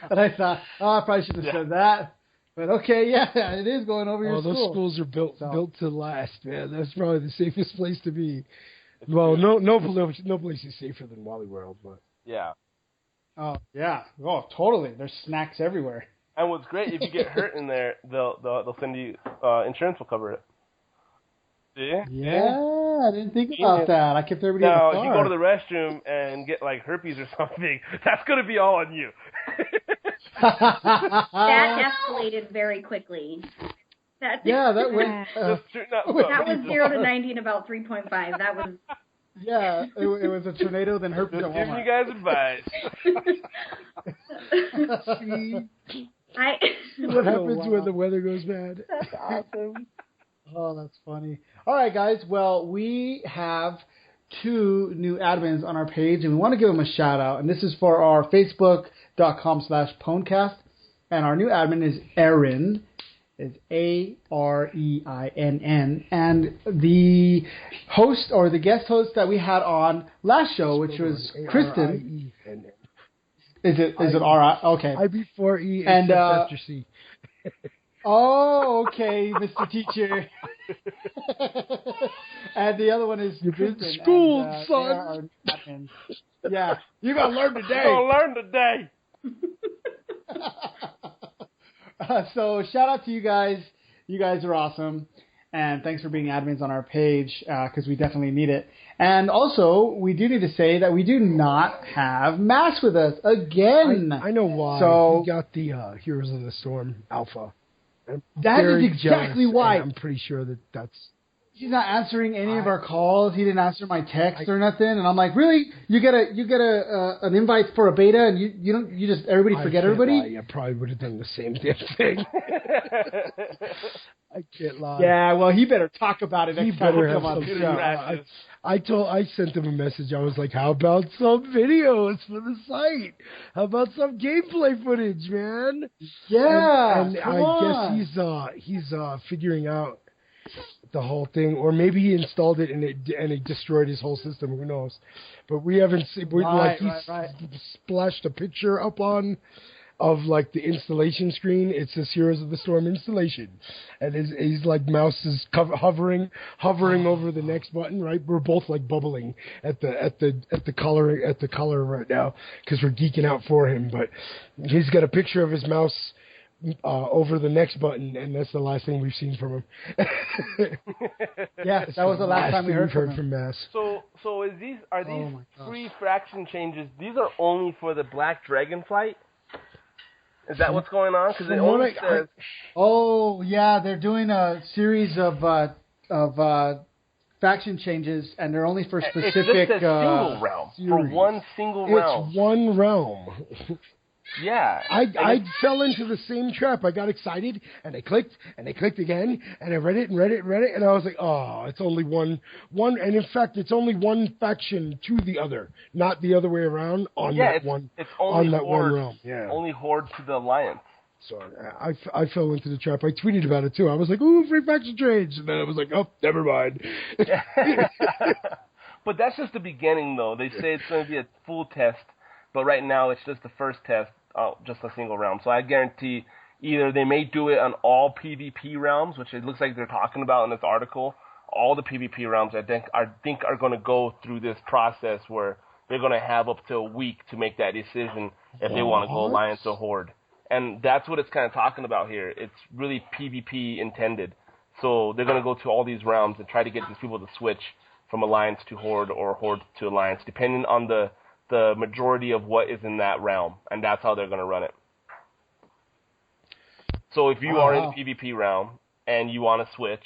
And I thought, I probably shouldn't have said that. But okay, yeah, it is going over your school.
Those schools are built to last, man. That's probably the safest place to be. Well, no place is safer than Wally World, but
yeah.
Oh yeah, totally. There's snacks everywhere.
And what's great, if you get hurt in there, they'll send you insurance will cover it.
Yeah, I didn't think about that. I kept everybody in the car.
Now, if you go to the restroom and get like herpes or something, that's gonna be all on you.
That escalated very quickly. That
went.
that was 0 to 90 in about 3.5. That was.
Yeah, it was a tornado, then herpes.
Just giving you guys advice.
What happens when the weather goes bad?
That's awesome.
Oh, that's funny. All right, guys. Well, we have 2 new admins on our page, and we want to give them a shout out. And this is for our Facebook.com/pwncast. And our new admin is Erin. It's AREINN. And the host or the guest host that we had on last show, which was Kristen. Is it R-I? Okay.
I before E
and
after C.
Oh, okay, Mr. Teacher. And the other one is Kristen.
Schooled, son.
Yeah, you gotta learn today. So shout out to you guys. You guys are awesome. And thanks for being admins on our page, because we definitely need it. And also, we do need to say that we do not have Mass with us again.
I know why.
So,
we got the Heroes of the Storm Alpha.
That is exactly why.
I'm pretty sure that's...
He's not answering any of our calls. He didn't answer my text or nothing. And I'm like, really? You get an invite for a beta, and you just everybody forget everybody?
I probably would have done the same damn thing. I can't lie.
Yeah, well, he better talk about it next time we come on the show.
I sent him a message. I was like, how about some videos for the site? How about some gameplay footage, man?
Yeah,
and I guess he's figuring out the whole thing, or maybe he installed it and it destroyed his whole system. Who knows? But we haven't seen. He splashed a picture up of like the installation screen. It says Heroes of the Storm installation, and his like mouse is hovering over the next button. Right, we're both like bubbling at the color right now because we're geeking out for him. But he's got a picture of his mouse over the next button, and that's the last thing we've seen from him.
Yeah, that was the last time we heard
from Mass.
So are these free fraction changes? These are only for the Black Dragon flight? Is that what's going on? Because it only says...
Oh yeah, they're doing a series of faction changes, and they're only for specific.
It's just a single realm for one single realm.
It's one realm.
Yeah.
I fell into the same trap. I got excited, and I clicked again, and I read it, and I was like, oh, it's only one, and in fact, it's only one faction to the other, not the other way around on that one realm. Yeah.
Only Horde to the Alliance.
So I fell into the trap. I tweeted about it, too. I was like, ooh, free faction change, and then I was like, oh, never mind.
But that's just the beginning, though. They say it's going to be a full test. But right now, it's just the first test, just a single realm. So I guarantee, either they may do it on all PvP realms, which it looks like they're talking about in this article. All the PvP realms, I think are going to go through this process where they're going to have up to a week to make that decision if they want to go Alliance or Horde. And that's what it's kind of talking about here. It's really PvP intended. So they're going to go to all these realms and try to get these people to switch from Alliance to Horde or Horde to Alliance, depending on the majority of what is in that realm. And that's how they're going to run it. So if you are in the PvP realm and you want to switch,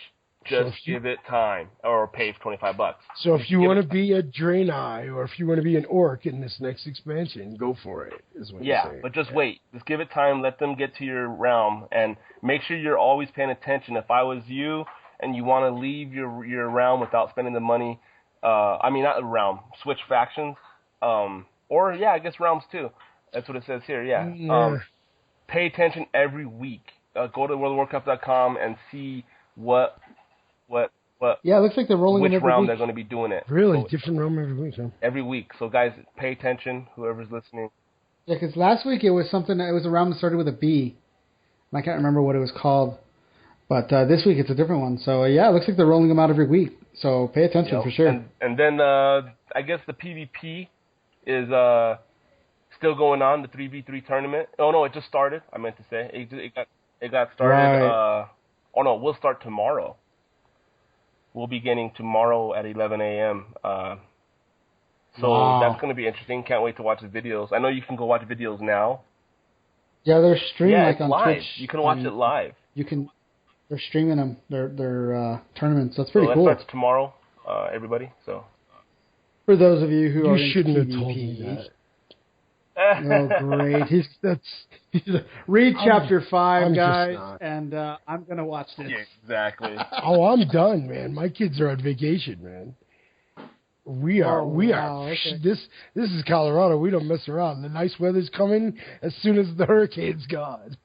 just give it time, or pay $25.
So if you want to be a Draenei, or if you want to be an Orc in this next expansion, go for it, is what you're saying.
Yeah, but just wait. Just give it time, let them get to your realm, and make sure you're always paying attention. If I was you, and you want to leave your realm without spending the money, not a realm, switch factions, or, I guess realms too. That's what it says here, pay attention every week. Go to worldofwarcraft.com and see what
it looks like they're rolling
which
in every
round
week.
They're going to be doing it.
Really? Different round every week, huh?
Every week. So, guys, pay attention, whoever's listening.
Yeah, because last week it was a round that started with a B. And I can't remember what it was called. But this week it's a different one. So, it looks like they're rolling them out every week. So, pay attention for sure.
And then I guess the PvP is still going on, the 3v3 tournament. Oh, no, it just started, I meant to say. It got started. Right. We'll start tomorrow. We'll be beginning tomorrow at 11 a.m. So that's going to be interesting. Can't wait to watch the videos. I know you can go watch videos now.
Yeah, they're streaming
it's
on
live.
Twitch.
You can watch it live.
They're streaming them. Their tournaments. That's pretty
cool.
That
starts tomorrow, everybody. So
for those of you who are
you shouldn't have told me that.
Oh, great. Read chapter 5, guys, and I'm going to watch this.
Yeah, exactly.
I'm done, man. My kids are on vacation, man. We are. Okay. This is Colorado. We don't mess around. The nice weather's coming as soon as the hurricane's gone.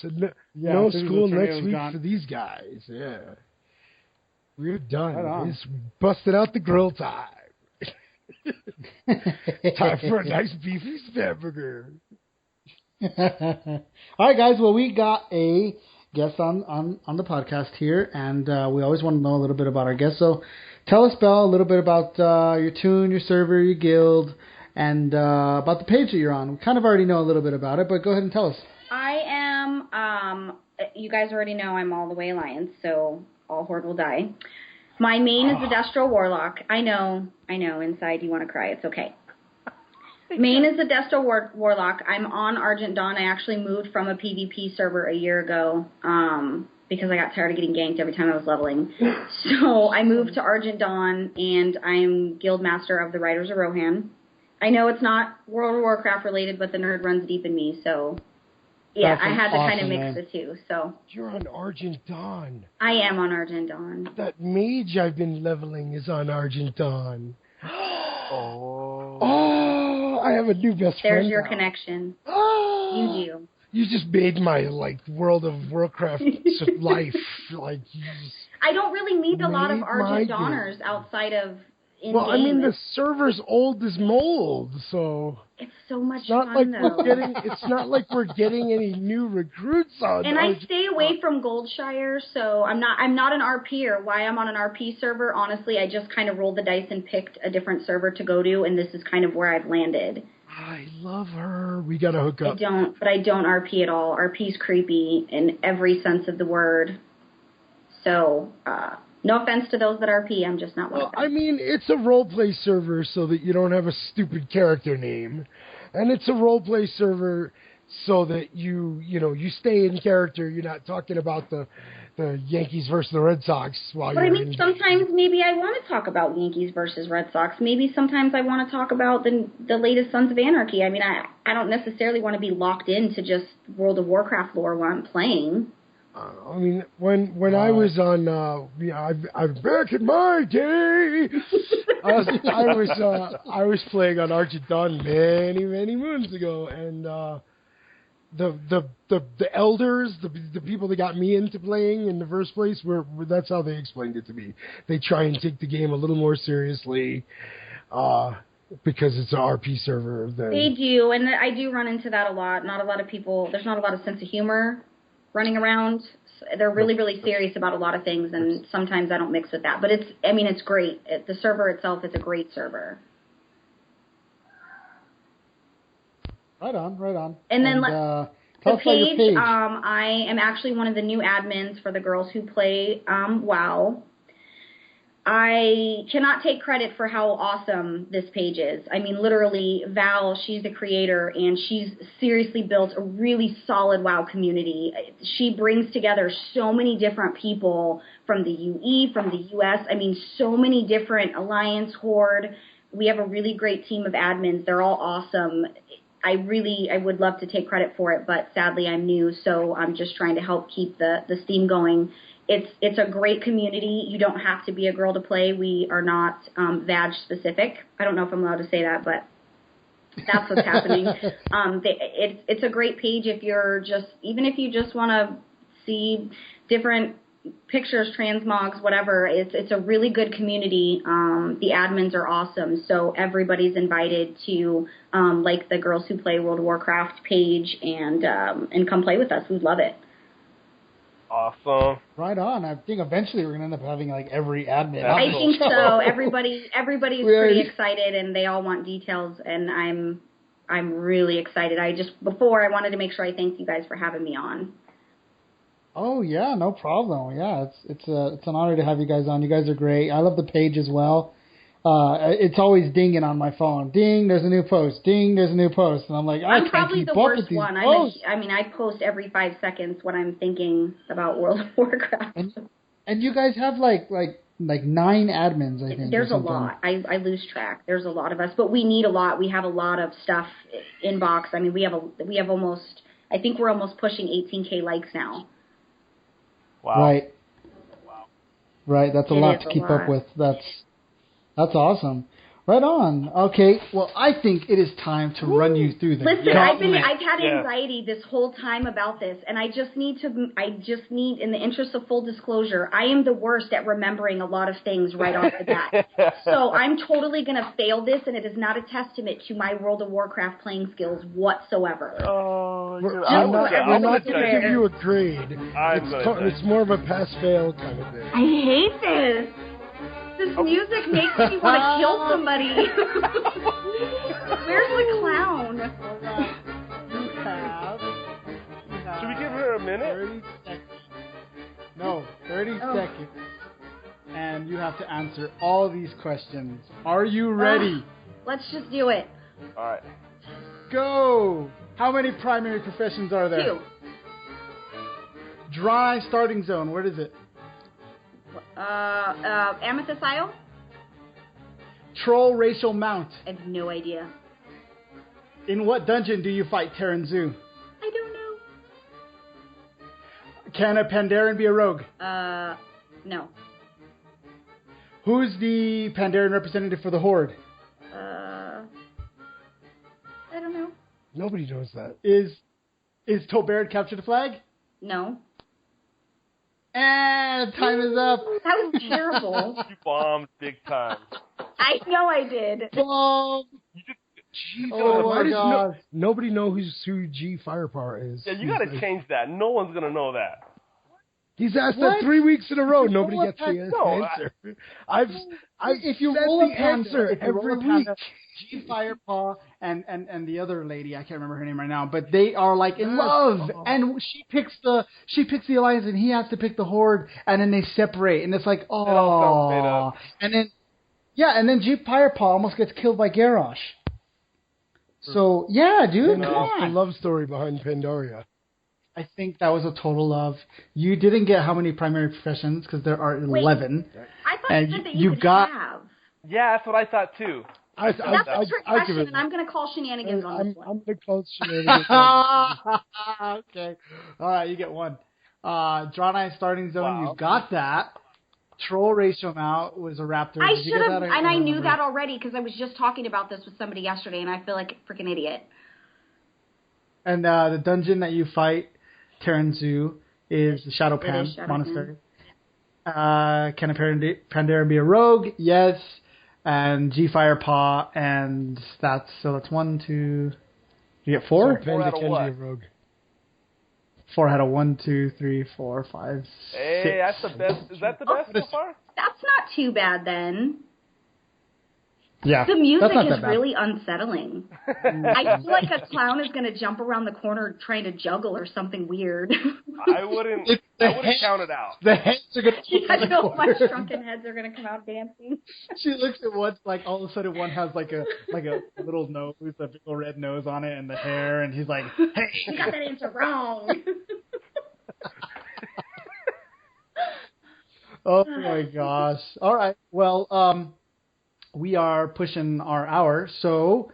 So no school next week for these guys. Yeah. We're done. Right, it's busted out the grill time. Time for a nice beefy hamburger.
All right, guys. Well, we got a guest on the podcast here, and we always want to know a little bit about our guests. So tell us, Belle, a little bit about your tune, your server, your guild, and about the page that you're on. We kind of already know a little bit about it, but go ahead and tell us.
I am, you guys already know I'm all the way Alliance, so all Horde will die. My main is the Destro Warlock. I know. Inside you want to cry. It's okay. Main is the Destro Warlock. I'm on Argent Dawn. I actually moved from a PvP server a year ago because I got tired of getting ganked every time I was leveling. So I moved to Argent Dawn, and I'm Guild Master of the Riders of Rohan. I know it's not World of Warcraft related, but the nerd runs deep in me, so... Yeah, I had to kind of mix the two. So
you're on Argent Dawn.
I am on Argent Dawn.
That mage I've been leveling is on Argent Dawn. I have a new best friend.
There's your connection. You do.
You just made my World of Warcraft life
I don't really meet a lot of Argent Dawners outside of.
Well, I mean, the server's old as mold, so
it's so much fun, though.
It's not like we're getting any new recruits on.
And I stay away from Goldshire, so I'm not an RPer. Why I'm on an RP server? Honestly, I just kind of rolled the dice and picked a different server to go to, and this is kind of where I've landed.
I love her. We gotta hook up.
I don't RP at all. RP's creepy in every sense of the word. So. No offense to those that RP, I'm just not one of them.
I mean, it's a roleplay server so that you don't have a stupid character name. And it's a roleplay server so that you stay in character. You're not talking about the Yankees versus the Red Sox while
you're in. But sometimes maybe I want to talk about Yankees versus Red Sox. Maybe sometimes I want to talk about the latest Sons of Anarchy. I mean, I don't necessarily want to be locked into just World of Warcraft lore while I'm playing.
I mean, when I was on, I'm back in my day. I was playing on Argent Dawn many moons ago, and the elders, the people that got me into playing in the first place, that's how they explained it to me. They try and take the game a little more seriously. Because it's an RP server.
They do, and I do run into that a lot. Not a lot of people, there's not a lot of sense of humor running around. They're really, really serious about a lot of things, and sometimes I don't mix with that. But it's great. The server itself is a great server.
Right on.
And then
tell us about your page.
I am actually one of the new admins for the girls who play WoW. I cannot take credit for how awesome this page is. I mean, literally, Val, she's the creator, and she's seriously built a really solid WoW community. She brings together so many different people from the UE, from the US. I mean, so many different Alliance, Horde. We have a really great team of admins. They're all awesome. I would love to take credit for it, but sadly I'm new, so I'm just trying to help keep the steam going. It's a great community. You don't have to be a girl to play. We are not VAG specific. I don't know if I'm allowed to say that, but that's what's happening. It's a great page if you just want to see different pictures, transmogs, whatever. It's a really good community. The admins are awesome, so everybody's invited to like the Girls Who Play World of Warcraft page and come play with us. We'd love it.
Awesome.
Right on. I think eventually we're gonna end up having like every admin.
I think so. Everybody's pretty excited, and they all want details, and I'm really excited. Before I wanted to make sure I thanked you guys for having me on.
Oh yeah, no problem. Yeah, it's an honor to have you guys on. You guys are great. I love the page as well. It's always dinging on my phone. Ding, there's a new post. Ding, there's a new post. And I'm like, I can't keep up with these posts.
I post every 5 seconds what I'm thinking about World of Warcraft.
And you guys have like 9 admins, I think.
There's a lot. I lose track. There's a lot of us, but we need a lot. We have a lot of stuff inbox. I mean, we have almost. I think we're almost pushing 18K likes now.
Wow.
Right. Wow. Right. That's a lot to keep up with. That's awesome. Right on. Okay. Well, I think it is time to run you through the
Listen, I've had anxiety this whole time about this, and I just need, in the interest of full disclosure, I am the worst at remembering a lot of things right off the bat. So I'm totally going to fail this, and it is not a testament to my World of Warcraft playing skills whatsoever.
Oh, I'm not going to give you a grade. It's more of a pass-fail kind of thing.
I hate this. This music makes me want to kill somebody. Where's the clown?
Should we give her a minute?
30 seconds. No, 30 seconds. And you have to answer all these questions. Are you ready?
Let's just do it.
All right.
Go! How many primary professions are there?
2.
Dry starting zone, where is it?
Amethyst Isle?
Troll racial mount.
I have no idea.
In what dungeon do you fight Terran Zoo?
I don't know.
Can a Pandaren be a rogue?
No.
Who's the Pandaren representative for the Horde?
I don't know.
Nobody knows that.
Is Tolbaird capture the flag?
No.
And time is up.
That was terrible.
You bombed big time.
I know I did.
Bomb.
Oh my God! Nobody knows who G Firepower is.
Yeah, you got to change that. No one's gonna know that.
He's asked that 3 weeks in a row. Nobody gets the answer.
If you roll the answer every week. G Firepaw and the other lady, I can't remember her name right now, but they are like in love, and she picks the Alliance, and he has to pick the Horde, and then they separate, and it's like, oh, and then G Firepaw almost gets killed by Garrosh. So yeah, dude, come on.
The love story behind Pandaria.
I think that was a total love. You didn't get how many primary professions because there are 11.
I thought you said that you could have.
Yeah, that's what I thought too.
That's a trick question, and I'm going to call shenanigans on this one.
I'm going to call shenanigans.
Okay. All right, you get one. Draenei starting zone, you got that. Troll ratio mount was a raptor.
I should have, and I knew that already because I was just talking about this with somebody yesterday, and I feel like a freaking idiot.
And the dungeon that you fight, Terran Zoo, is the Shadow Pan Monastery. Can a Pandaren be a rogue? Yes. And G Firepaw, and that's 1, 2. You get 4?
So Panda can be a rogue.
4 had a 1, 2, 3, 4, 5, 6.
Hey, that's the best. Is that the best so far?
That's not too bad then.
Yeah,
the music
that's not
is
that bad.
really unsettling. I feel like a clown is going to jump around the corner trying to juggle or something weird.
I wouldn't count it out.
The heads are going to
I know my shrunken heads are going to come out dancing.
She looks at one, like all of a sudden one has like a little nose, a big old red nose on it, and the hair, and he's like, "Hey,
you got that answer wrong."
Oh my gosh! All right, well, we are pushing our hour, so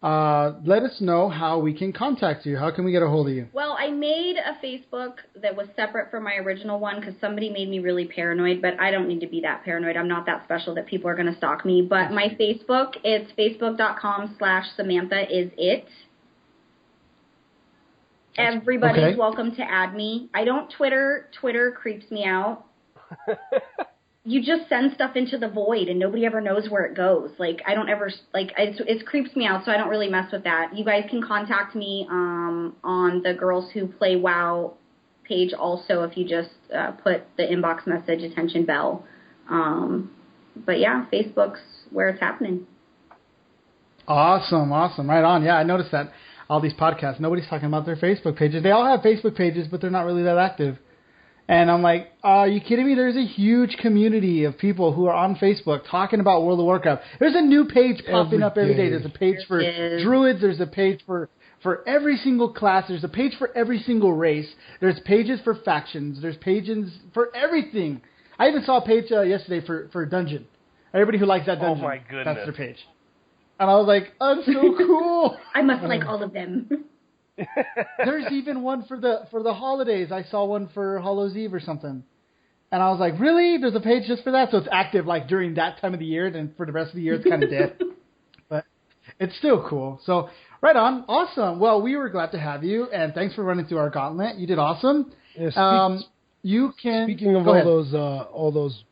let us know how we can contact you. How can we get a hold of you?
Well, I made a Facebook that was separate from my original one because somebody made me really paranoid, but I don't need to be that paranoid. I'm not that special that people are going to stalk me. But my Facebook, it's facebook.com/SamanthaIsIt. Everybody's welcome to add me. I don't Twitter. Twitter creeps me out. You just send stuff into the void and nobody ever knows where it goes. Like, I don't ever, like, it creeps me out, so I don't really mess with that. You guys can contact me on the Girls Who Play WoW page also if you just put the inbox message attention bell. But yeah, Facebook's where it's happening.
Awesome. Right on. Yeah, I noticed that all these podcasts, nobody's talking about their Facebook pages. They all have Facebook pages, but they're not really that active. And I'm like, are you kidding me? There's a huge community of people who are on Facebook talking about World of Warcraft. There's a new page popping up every day. There's a page for druids. There's a page for every single class. There's a page for every single race. There's pages for factions. There's pages for everything. I even saw a page yesterday for Dungeon. Everybody who likes that dungeon.
Oh, my goodness.
That's their page. And I was like, I'm so cool.
I must like all of them.
There's even one for the holidays. I saw one for Hallows Eve or something. And I was like, really? There's a page just for that? So it's active like during that time of the year, then for the rest of the year it's kind of dead. But it's still cool. So right on. Awesome. Well, we were glad to have you, and thanks for running through our gauntlet. You did awesome.
Yeah, speaking of all those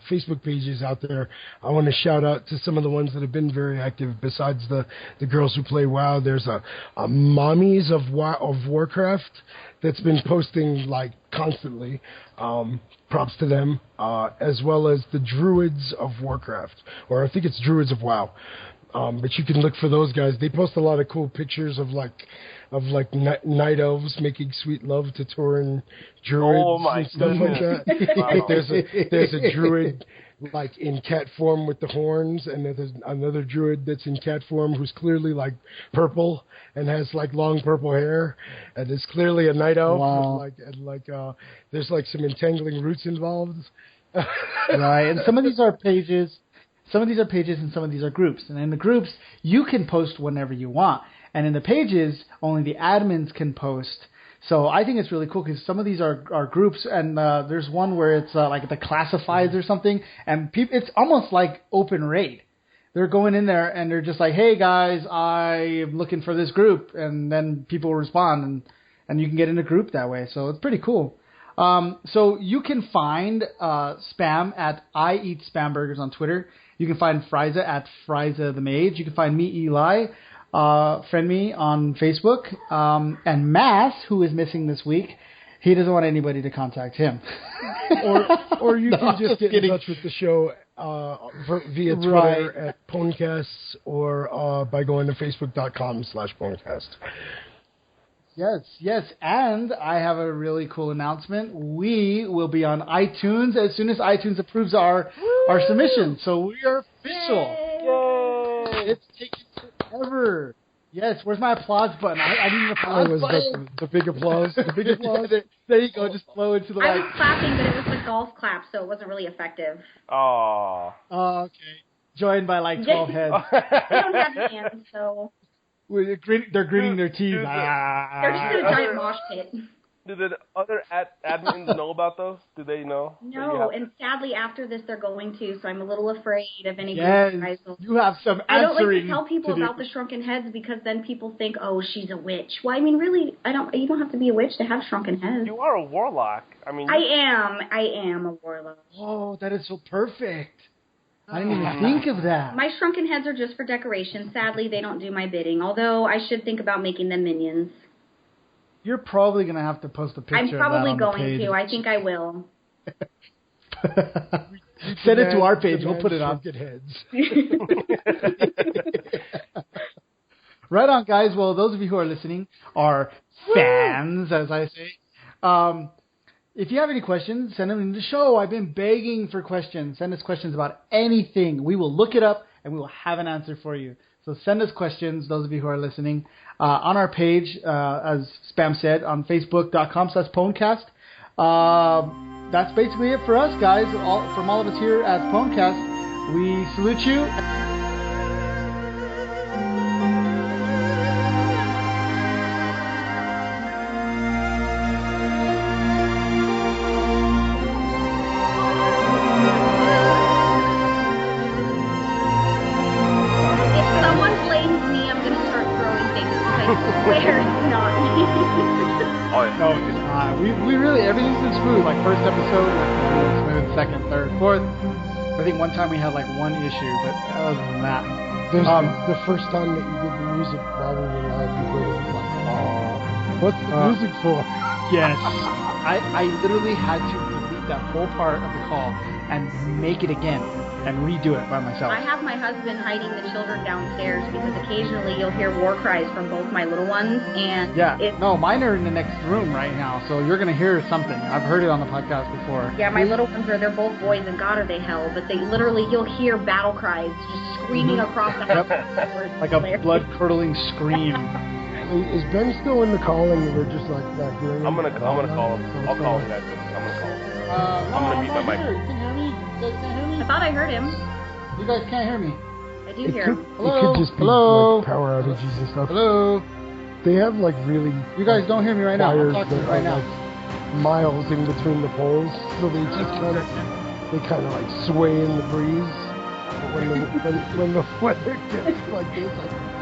Facebook pages out there, I want to shout out to some of the ones that have been very active. Besides the Girls Who Play WoW, there's a Mommies of Warcraft that's been posting like constantly. Props to them, as well as the Druids of Warcraft, or I think it's Druids of WoW. But you can look for those guys. They post a lot of cool pictures of night elves making sweet love to Tauren druids and stuff like that. Like there's a druid like in cat form with the horns, and there's another druid that's in cat form who's clearly like purple and has like long purple hair, and is clearly a night elf.
Wow.
There's like some entangling roots involved.
Right, and some of these are pages. Some of these are pages and some of these are groups. And in the groups, you can post whenever you want. And in the pages, only the admins can post. So I think it's really cool because some of these are groups, and there's one where it's like the classifieds or something, and it's almost like open raid. They're going in there and they're just like, hey guys, I'm looking for this group, and then people respond, and you can get in a group that way. So it's pretty cool. So you can find Spam at I Eat Spam Burgers on Twitter. You can find Friza at Friza the Mage. You can find me, Eli. Friend me on Facebook. And Mass, who is missing this week, he doesn't want anybody to contact him.
or you can just get in touch with the show via Twitter at pwncast, or by going to facebook.com/pwncast.
Yes, and I have a really cool announcement. We will be on iTunes as soon as iTunes approves our submission. So we are official.
Yay!
It's taking forever. Yes, where's my applause button? I need an applause button.
The big applause. The big applause.
There you go. Just blow into the
I was clapping, but it was the golf clap, so it wasn't really effective.
Oh,
okay. Joined by like 12 heads.
I don't have hands, so...
They're gritting their teeth.
They're just in a giant mosh pit.
Do the other admins know about those? Do they know?
No, and sadly after this they're going to, so I'm a little afraid of any
guys.
You
have some answering.
I don't like to tell people about the shrunken heads because then people think, oh, she's a witch. Well, I mean, really, you don't have to be a witch to have shrunken heads.
You are a warlock. I mean,
I am a warlock.
Oh, that is so perfect. I didn't even think of that.
My shrunken heads are just for decoration. Sadly, they don't do my bidding, although I should think about making them minions.
You're probably going to have to post a picture
I'm probably
of that on
going
the page.
to. I think I will.
Send it to our page. We'll put it on.
Heads.
Right on, guys. Well, those of you who are listening are fans, as I say. If you have any questions, send them in the show. I've been begging for questions. Send us questions about anything. We will look it up, and we will have an answer for you. So send us questions, those of you who are listening, on our page, as Spam said, on facebook.com/pwncast. That's basically it for us, guys. From all of us here at Pwncast, we salute you. We really, everything's been smooth. Like, first episode was really smooth, second, third, fourth. I think one time we had like one issue, but other than that.
The first time that you did the music probably live, you heard it was like, what's the music for?
Yes. I literally had to delete that whole part of the call and make it again and redo it by myself.
I have my husband hiding the children downstairs because occasionally you'll hear war cries from both my little ones, and
no, mine are in the next room right now, so you're gonna hear something. I've heard it on the podcast before.
Yeah, my little ones they're both boys, and God are they hell, but they literally you'll hear battle cries just screaming across the house.
Like a blood-curdling scream.
Is Ben still in the call and we're just like not hearing him?
I'm gonna call him. I'll call him guys. I'm gonna call him. I'm gonna mute my mic.
Can you hear me? You guys can't hear me?
I thought I heard him.
You guys can't hear me.
I do hear him.
It could just be like power outages and stuff.
Hello.
They have like really.
You guys don't hear me right now. I'm talking right now.
Like miles in between the poles, so they just kind of like sway in the breeze. But when the weather gets like this,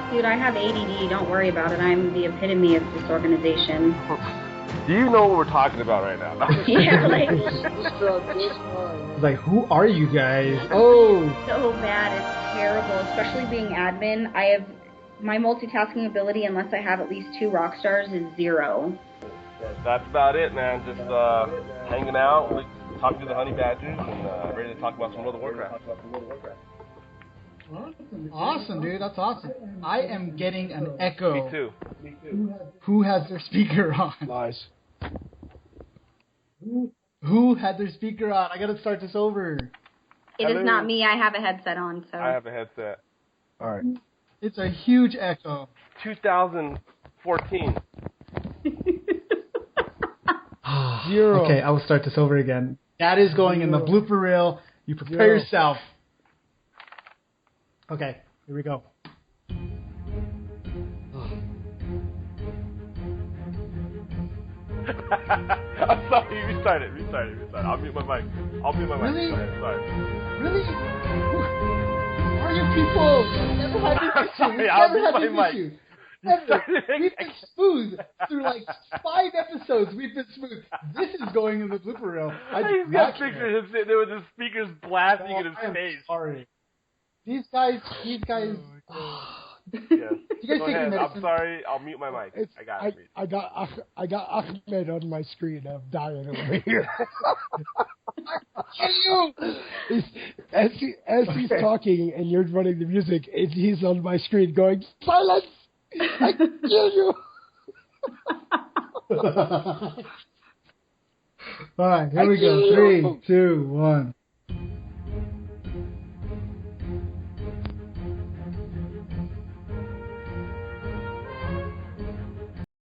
dude, I have ADD. Don't worry about it. I'm the epitome of disorganization.
Do you know what we're talking about right now?
Yeah, like.
Like, who are you guys? Oh.
So bad. It's terrible. Especially being admin. I have my multitasking ability, unless I have at least 2 rock stars, is 0.
That's about it, man. Just hanging out, talking to the honey badgers, and ready to talk about some World of Warcraft.
Awesome, dude. That's awesome. I am getting an echo.
Me too.
Who has their speaker on?
Lies.
Who had their speaker on? I gotta start this over.
It is not me. I have a headset on, so.
I have a headset.
All right.
It's a huge echo.
2014.
0.
Okay, I will start this over again. That is going in the blooper reel. You prepare yourself. Okay, here we go.
I'm sorry, restart it. I'll mute my mic.
Really?
Sorry.
Really? Who are you people? I've never had this issue. Never. We've been smooth through like 5 episodes. We've been smooth. This is going in the blooper reel.
He's got pictures of him sitting there with his speakers blasting in his face.
Sorry. These guys.
Yes.
You guys take
ahead.
medicine?
I'm sorry. I'll mute my mic.
I got Ahmed on my screen. I'm dying over here. As he's talking and you're running the music, and he's on my screen going, silence! I can kill you!
All right, here we go. 3, 2, 1.